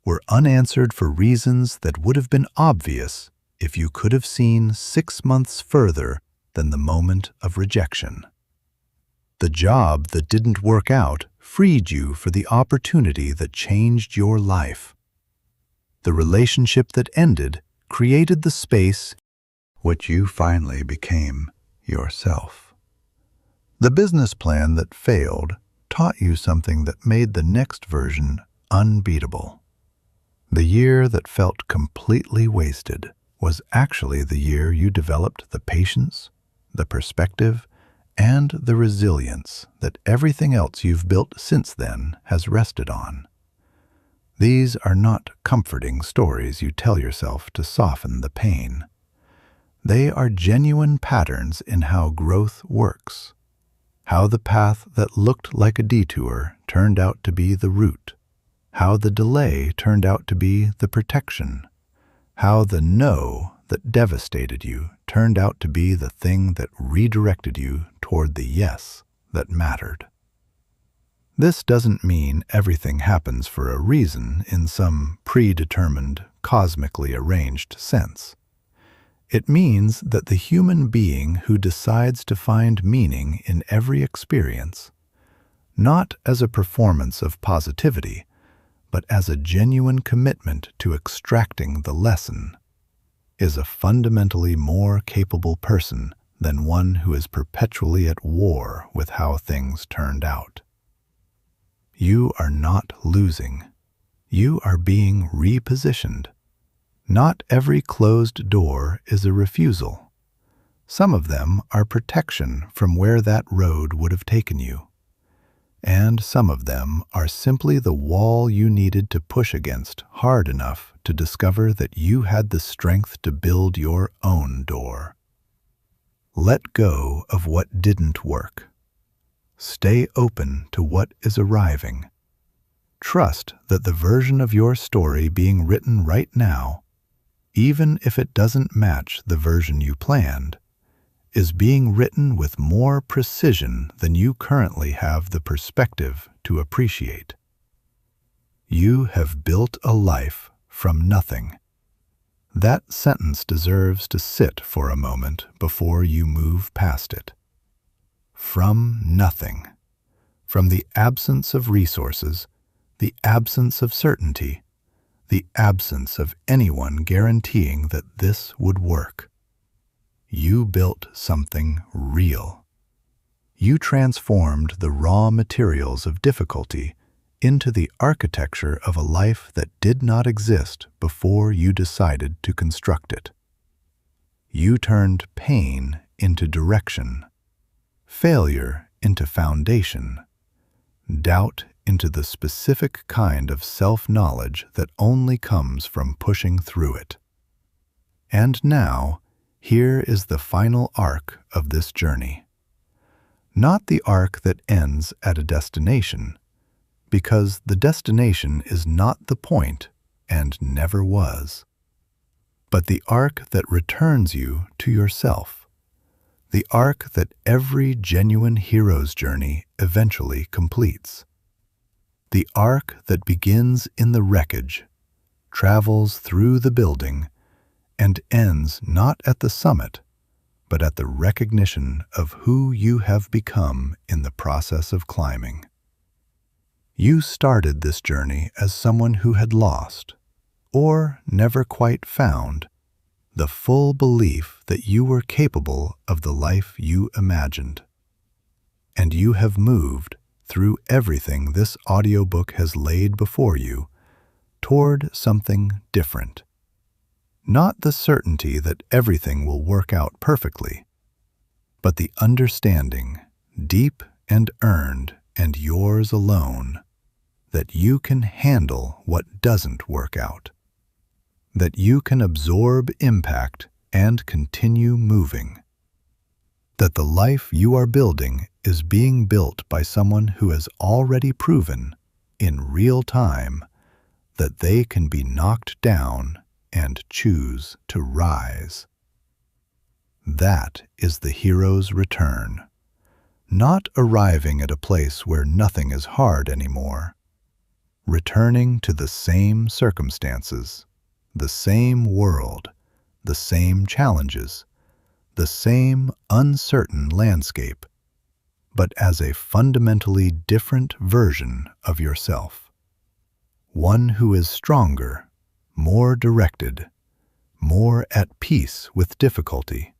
were unanswered for reasons that would have been obvious if you could have seen 6 months further than the moment of rejection. The job that didn't work out freed you for the opportunity that changed your life. The relationship that ended created the space which you finally became yourself. The business plan that failed taught you something that made the next version unbeatable. The year that felt completely wasted was actually the year you developed the patience, the perspective, and the resilience that everything else you've built since then has rested on. These are not comforting stories you tell yourself to soften the pain. They are genuine patterns in how growth works, how the path that looked like a detour turned out to be the route, how the delay turned out to be the protection, how the no that devastated you turned out to be the thing that redirected you toward the yes that mattered. This doesn't mean everything happens for a reason in some predetermined, cosmically arranged sense. It means that the human being who decides to find meaning in every experience, not as a performance of positivity, but as a genuine commitment to extracting the lesson, is a fundamentally more capable person than one who is perpetually at war with how things turned out. You are not losing. You are being repositioned. Not every closed door is a refusal. Some of them are protection from where that road would have taken you. And some of them are simply the wall you needed to push against hard enough to discover that you had the strength to build your own door. Let go of what didn't work. Stay open to what is arriving. Trust that the version of your story being written right now, even if it doesn't match the version you planned, is being written with more precision than you currently have the perspective to appreciate. You have built a life from nothing. That sentence deserves to sit for a moment before you move past it. From nothing. From the absence of resources, the absence of certainty, the absence of anyone guaranteeing that this would work. You built something real. You transformed the raw materials of difficulty into the architecture of a life that did not exist before you decided to construct it. You turned pain into direction, failure into foundation, doubt into the specific kind of self-knowledge that only comes from pushing through it. And now, here is the final arc of this journey. Not the arc that ends at a destination, because the destination is not the point and never was, but the arc that returns you to yourself, the arc that every genuine hero's journey eventually completes, the arc that begins in the wreckage, travels through the building, and ends not at the summit, but at the recognition of who you have become in the process of climbing. You started this journey as someone who had lost, or never quite found, the full belief that you were capable of the life you imagined. And you have moved through everything this audiobook has laid before you toward something different. Not the certainty that everything will work out perfectly, but the understanding, deep and earned and yours alone, that you can handle what doesn't work out, that you can absorb impact and continue moving, that the life you are building is being built by someone who has already proven, in real time, that they can be knocked down and choose to rise. That is the hero's return, not arriving at a place where nothing is hard anymore, returning to the same circumstances, the same world, the same challenges, the same uncertain landscape, but as a fundamentally different version of yourself. One who is stronger, more directed, more at peace with difficulty,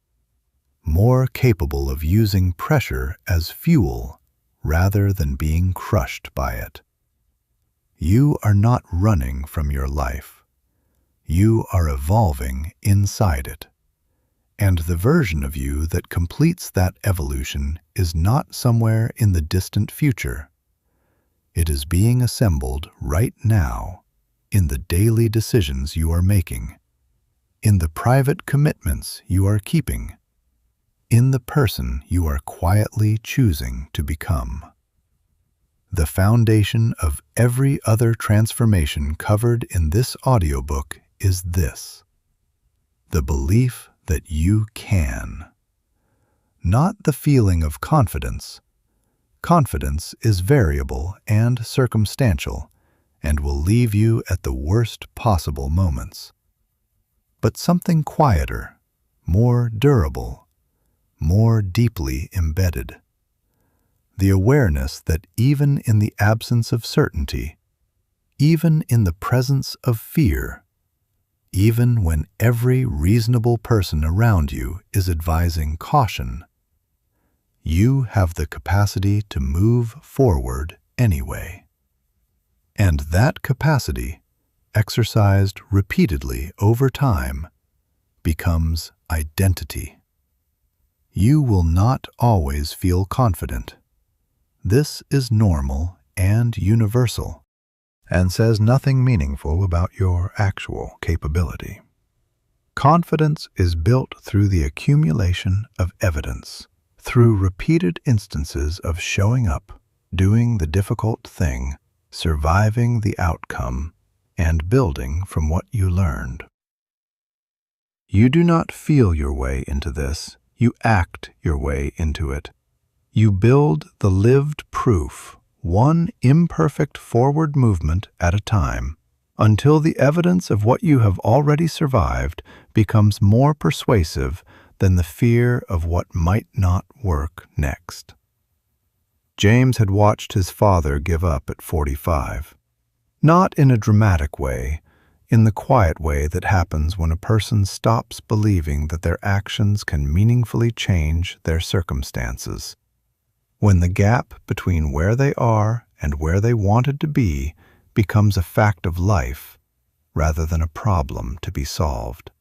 more capable of using pressure as fuel rather than being crushed by it. You are not running from your life. You are evolving inside it. And the version of you that completes that evolution is not somewhere in the distant future. It is being assembled right now in the daily decisions you are making, in the private commitments you are keeping, in the person you are quietly choosing to become. The foundation of every other transformation covered in this audiobook is this: the belief that you can. Not the feeling of confidence. Confidence is variable and circumstantial and will leave you at the worst possible moments. But something quieter, more durable, more deeply embedded. The awareness that even in the absence of certainty, even in the presence of fear, even when every reasonable person around you is advising caution, you have the capacity to move forward anyway. And that capacity, exercised repeatedly over time, becomes identity. You will not always feel confident. This is normal and universal, and says nothing meaningful about your actual capability. Confidence is built through the accumulation of evidence, through repeated instances of showing up, doing the difficult thing, surviving the outcome, and building from what you learned. You do not feel your way into this, you act your way into it. You build the lived proof, one imperfect forward movement at a time, until the evidence of what you have already survived becomes more persuasive than the fear of what might not work next. James had watched his father give up at 45. Not in a dramatic way, in the quiet way that happens when a person stops believing that their actions can meaningfully change their circumstances. When the gap between where they are and where they wanted to be becomes a fact of life rather than a problem to be solved.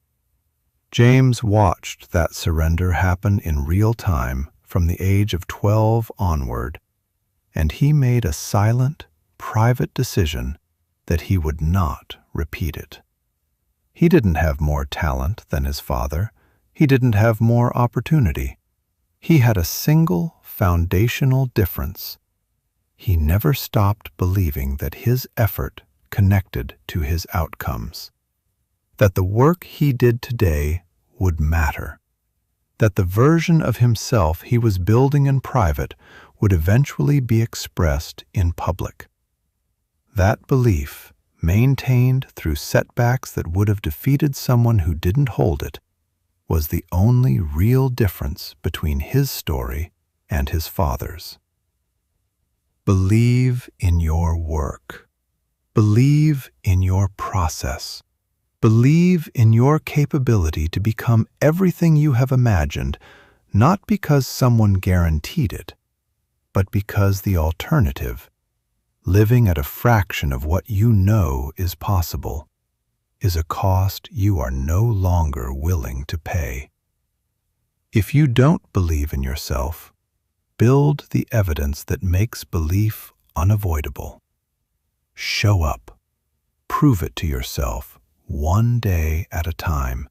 James watched that surrender happen in real time from the age of 12 onward, and he made a silent, private decision that he would not repeat it. He didn't have more talent than his father. He didn't have more opportunity. He had a single foundational difference. He never stopped believing that his effort connected to his outcomes, that the work he did today would matter, that the version of himself he was building in private would eventually be expressed in public. That belief, maintained through setbacks that would have defeated someone who didn't hold it, was the only real difference between his story and his father's. Believe in your work. Believe in your process. Believe in your capability to become everything you have imagined, not because someone guaranteed it, but because the alternative, living at a fraction of what you know is possible, is a cost you are no longer willing to pay. If you don't believe in yourself, build the evidence that makes belief unavoidable. Show up. Prove it to yourself, one day at a time.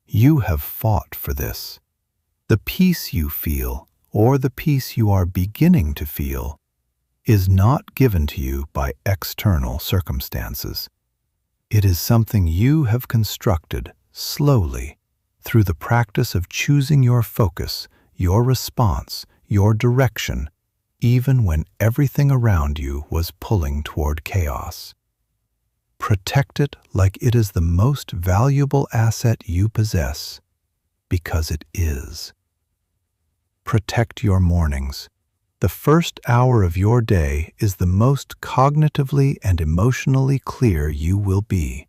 You have fought for this. The peace you feel, or the peace you are beginning to feel, is not given to you by external circumstances. It is something you have constructed slowly through the practice of choosing your focus, your response, your direction, even when everything around you was pulling toward chaos. Protect it like it is the most valuable asset you possess, because it is. Protect your mornings. The first hour of your day is the most cognitively and emotionally clear you will be.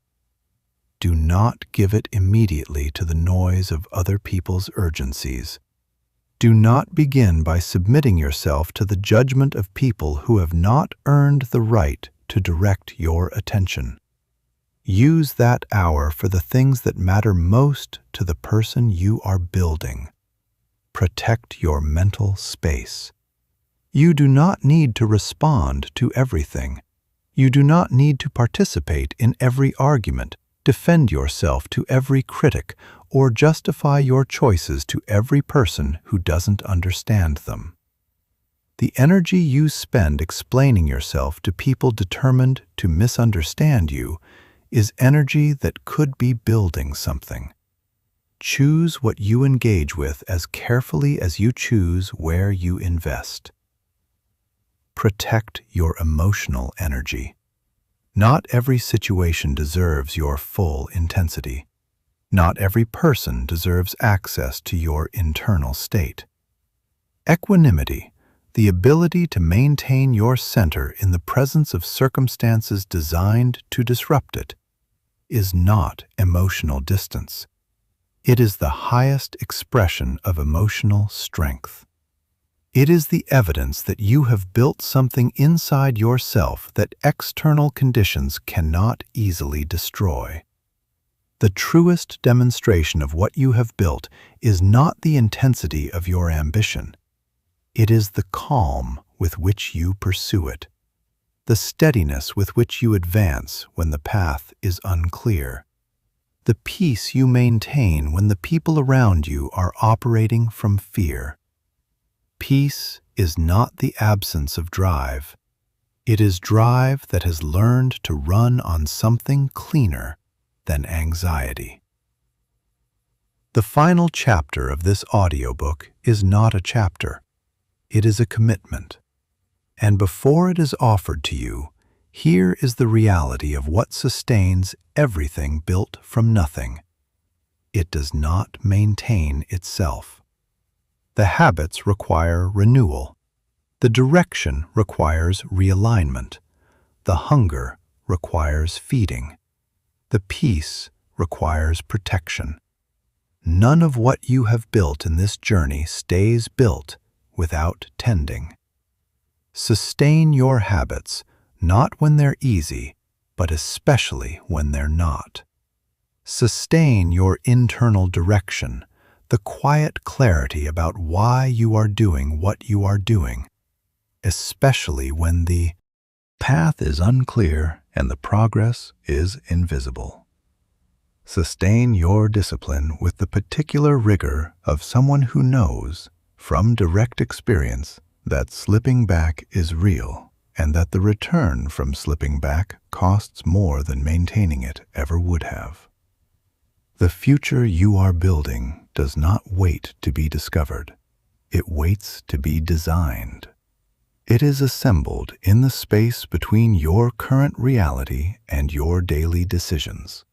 Do not give it immediately to the noise of other people's urgencies. Do not begin by submitting yourself to the judgment of people who have not earned the right to direct your attention. Use that hour for the things that matter most to the person you are building. Protect your mental space. You do not need to respond to everything. You do not need to participate in every argument, defend yourself to every critic, or justify your choices to every person who doesn't understand them. The energy you spend explaining yourself to people determined to misunderstand you is energy that could be building something. Choose what you engage with as carefully as you choose where you invest. Protect your emotional energy. Not every situation deserves your full intensity. Not every person deserves access to your internal state. Equanimity, the ability to maintain your center in the presence of circumstances designed to disrupt it, is not emotional distance. It is the highest expression of emotional strength. It is the evidence that you have built something inside yourself that external conditions cannot easily destroy. The truest demonstration of what you have built is not the intensity of your ambition. It is the calm with which you pursue it, the steadiness with which you advance when the path is unclear, the peace you maintain when the people around you are operating from fear. Peace is not the absence of drive. It is drive that has learned to run on something cleaner than anxiety. The final chapter of this audiobook is not a chapter. It is a commitment. And before it is offered to you, here is the reality of what sustains everything built from nothing. It does not maintain itself. The habits require renewal. The direction requires realignment. The hunger requires feeding. The peace requires protection. None of what you have built in this journey stays built without tending. Sustain your habits, not when they're easy, but especially when they're not. Sustain your internal direction, the quiet clarity about why you are doing what you are doing, especially when the path is unclear and the progress is invisible. Sustain your discipline with the particular rigor of someone who knows, from direct experience, that slipping back is real and that the return from slipping back costs more than maintaining it ever would have. The future you are building does not wait to be discovered. It waits to be designed. It is assembled in the space between your current reality and your daily decisions.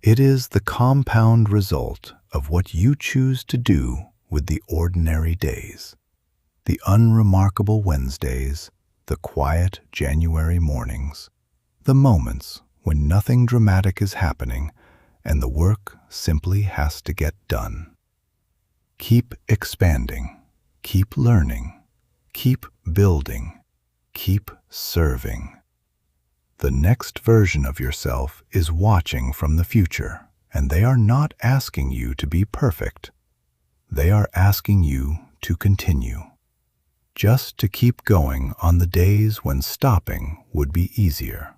It is the compound result of what you choose to do with the ordinary days, the unremarkable Wednesdays, the quiet January mornings, the moments when nothing dramatic is happening and the work simply has to get done. Keep expanding, keep learning, keep building, keep serving. The next version of yourself is watching from the future, and they are not asking you to be perfect. They are asking you to continue. Just to keep going on the days when stopping would be easier.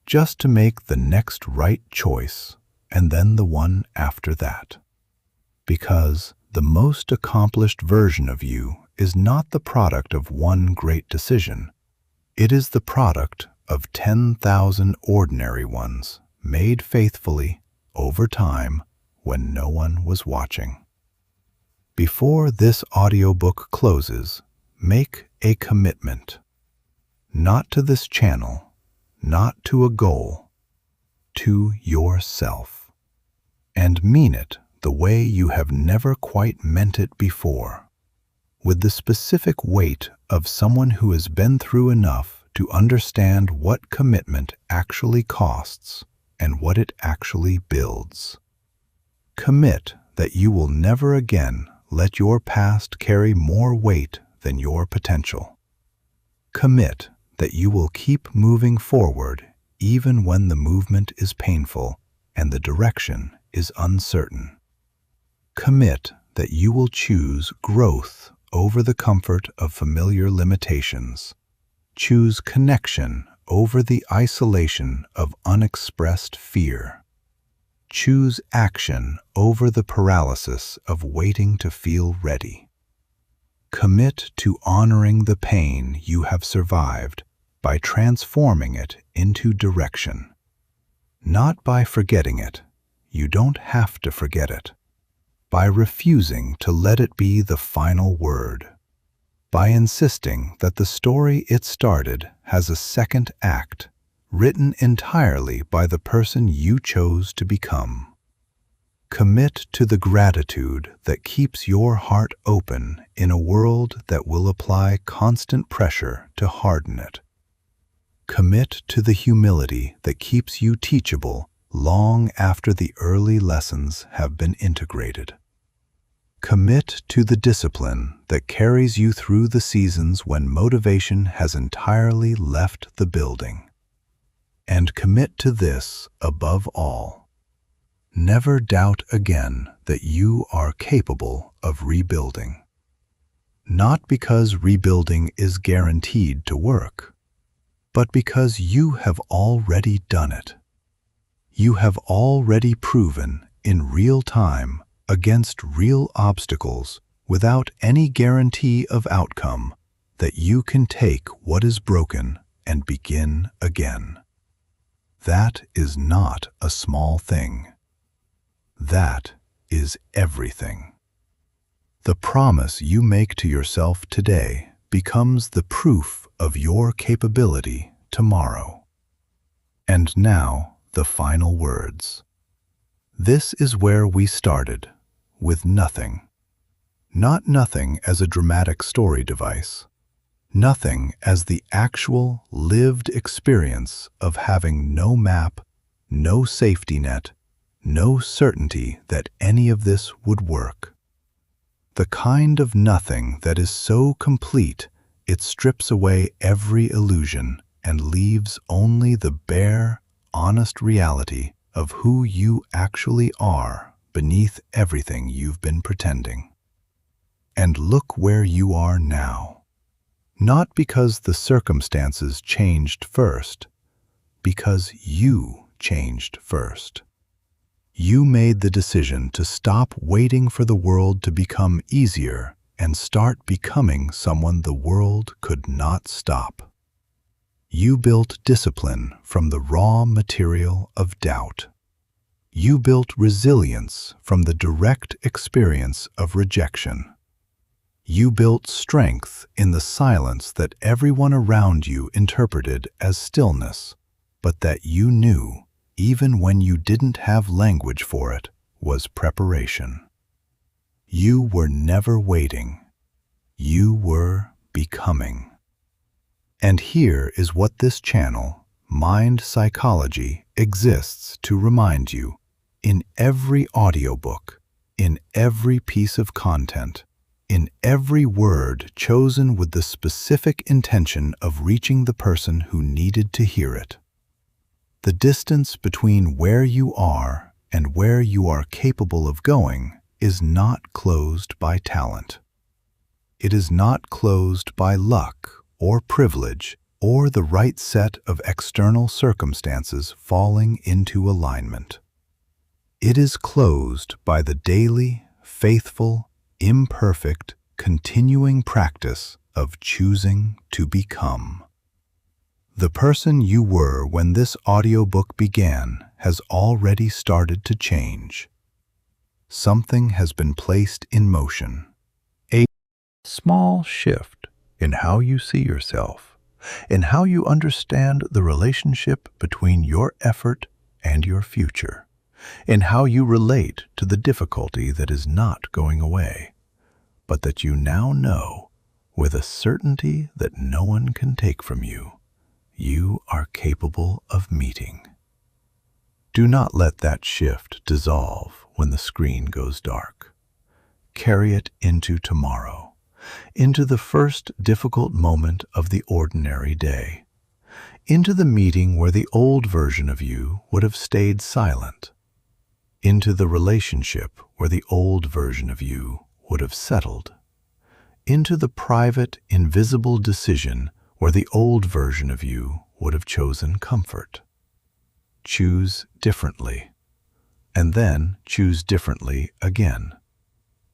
Just to make the next right choice and then the one after that. Because the most accomplished version of you is not the product of one great decision. It is the product of 10,000 ordinary ones made faithfully over time when no one was watching. Before this audiobook closes, make a commitment. Not to this channel, not to a goal, to yourself. And mean it the way you have never quite meant it before, with the specific weight of someone who has been through enough to understand what commitment actually costs and what it actually builds. Commit that you will never again let your past carry more weight than your potential. Commit that you will keep moving forward even when the movement is painful and the direction is uncertain. Commit that you will choose growth over the comfort of familiar limitations. Choose connection over the isolation of unexpressed fear. Choose action over the paralysis of waiting to feel ready. Commit to honoring the pain you have survived by transforming it into direction. Not by forgetting it. You don't have to forget it. By refusing to let it be the final word. By insisting that the story it started has a second act, written entirely by the person you chose to become. Commit to the gratitude that keeps your heart open in a world that will apply constant pressure to harden it. Commit to the humility that keeps you teachable long after the early lessons have been integrated. Commit to the discipline that carries you through the seasons when motivation has entirely left the building. And commit to this above all. Never doubt again that you are capable of rebuilding. Not because rebuilding is guaranteed to work, but because you have already done it. You have already proven in real time against real obstacles without any guarantee of outcome that you can take what is broken and begin again. That is not a small thing. That is everything. The promise you make to yourself today becomes the proof of your capability tomorrow. And now, the final words. This is where we started, with nothing. Not nothing as a dramatic story device. Nothing as the actual, lived experience of having no map, no safety net, no certainty that any of this would work. The kind of nothing that is so complete it strips away every illusion and leaves only the bare, honest reality of who you actually are beneath everything you've been pretending. And look where you are now. Not because the circumstances changed first, because you changed first. You made the decision to stop waiting for the world to become easier and start becoming someone the world could not stop. You built discipline from the raw material of doubt. You built resilience from the direct experience of rejection. You built strength in the silence that everyone around you interpreted as stillness, but that you knew, even when you didn't have language for it, was preparation. You were never waiting. You were becoming. And here is what this channel, Mind Psychology, exists to remind you. In every audiobook, in every piece of content, in every word chosen with the specific intention of reaching the person who needed to hear it. The distance between where you are and where you are capable of going is not closed by talent. It is not closed by luck or privilege or the right set of external circumstances falling into alignment. It is closed by the daily, faithful, imperfect, continuing practice of choosing to become. The person you were when this audiobook began has already started to change. Something has been placed in motion. A small shift in how you see yourself, in how you understand the relationship between your effort and your future, in how you relate to the difficulty that is not going away, but that you now know with a certainty that no one can take from you, you are capable of meeting. Do not let that shift dissolve when the screen goes dark. Carry it into tomorrow, into the first difficult moment of the ordinary day, into the meeting where the old version of you would have stayed silent, into the relationship where the old version of you would have settled, into the private, invisible decision where the old version of you would have chosen comfort. Choose differently, and then choose differently again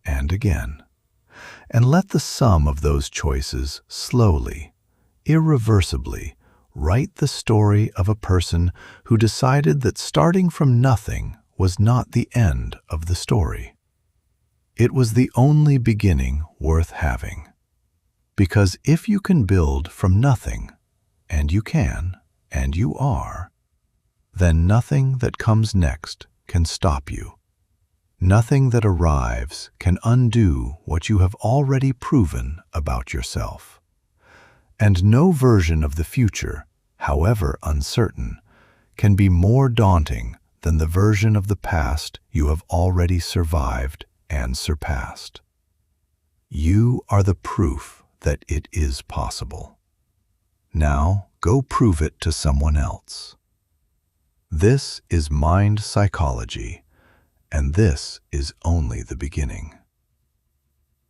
and again, and let the sum of those choices slowly, irreversibly, write the story of a person who decided that starting from nothing was not the end of the story. It was the only beginning worth having. Because if you can build from nothing, and you can, and you are, then nothing that comes next can stop you. Nothing that arrives can undo what you have already proven about yourself. And no version of the future, however uncertain, can be more daunting than the version of the past you have already survived and surpassed. You are the proof that it is possible. Now go prove it to someone else. This is mind psychology, and this is only the beginning.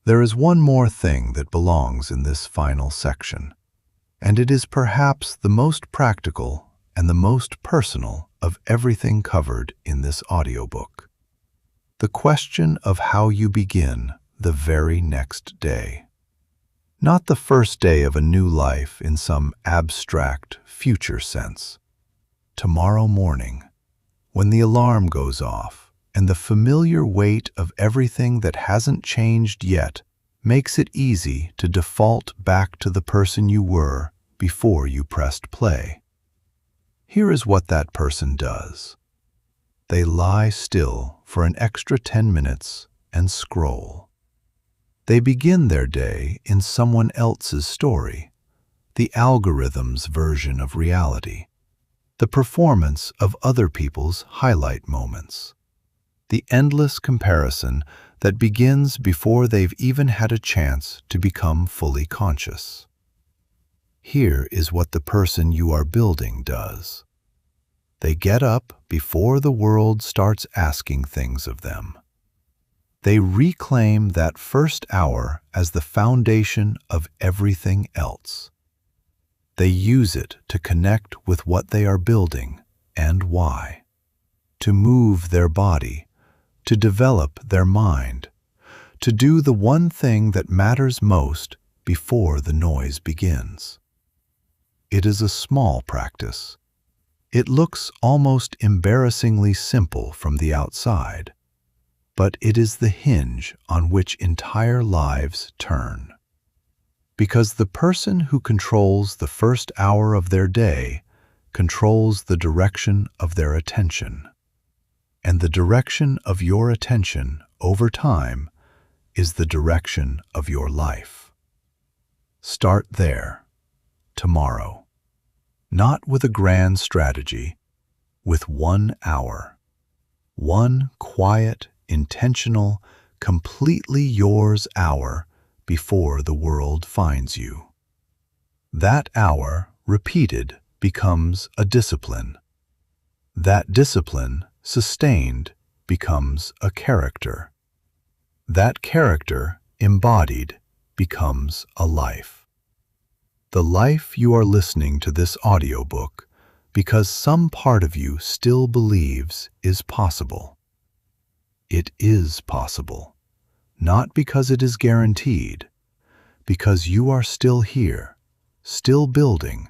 There is one more thing that belongs in this final section, and it is perhaps the most practical and the most personal of everything covered in this audiobook. The question of how you begin the very next day. Not the first day of a new life in some abstract future sense. Tomorrow morning, when the alarm goes off and the familiar weight of everything that hasn't changed yet makes it easy to default back to the person you were before you pressed play. Here is what that person does. They lie still for an extra 10 minutes and scroll. They begin their day in someone else's story, the algorithm's version of reality, the performance of other people's highlight moments, the endless comparison that begins before they've even had a chance to become fully conscious. Here is what the person you are building does. They get up before the world starts asking things of them. They reclaim that first hour as the foundation of everything else. They use it to connect with what they are building and why, to move their body, to develop their mind, to do the one thing that matters most before the noise begins. It is a small practice. It looks almost embarrassingly simple from the outside, but it is the hinge on which entire lives turn. Because the person who controls the first hour of their day controls the direction of their attention. And the direction of your attention over time is the direction of your life. Start there, tomorrow. Not with a grand strategy, with 1 hour. One quiet, intentional, completely yours hour before the world finds you. That hour, repeated, becomes a discipline. That discipline, sustained, becomes a character. That character, embodied, becomes a life. The life you are listening to this audiobook because some part of you still believes is possible. It is possible, not because it is guaranteed, because you are still here, still building,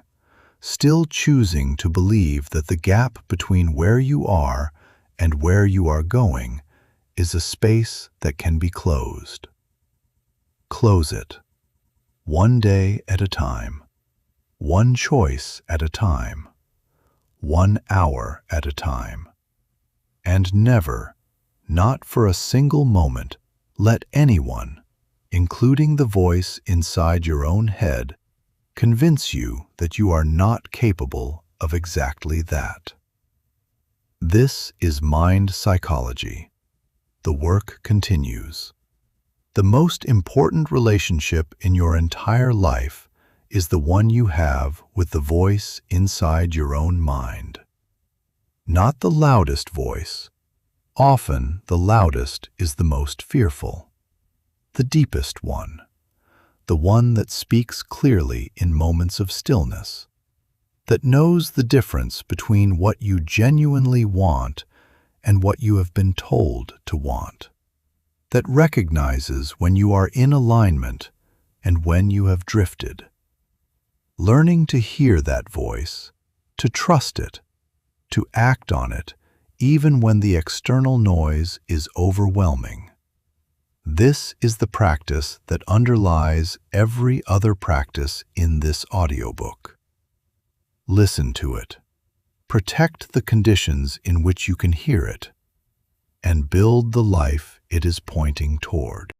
still choosing to believe that the gap between where you are and where you are going is a space that can be closed. Close it, one day at a time, one choice at a time, 1 hour at a time. And never, not for a single moment, let anyone, including the voice inside your own head, convince you that you are not capable of exactly that. This is mind psychology. The work continues. The most important relationship in your entire life is the one you have with the voice inside your own mind. Not the loudest voice. Often the loudest is the most fearful. The deepest one. The one that speaks clearly in moments of stillness. That knows the difference between what you genuinely want and what you have been told to want. That recognizes when you are in alignment and when you have drifted. Learning to hear that voice, to trust it, to act on it, even when the external noise is overwhelming. This is the practice that underlies every other practice in this audiobook. Listen to it. Protect the conditions in which you can hear it, and build the life it is pointing toward.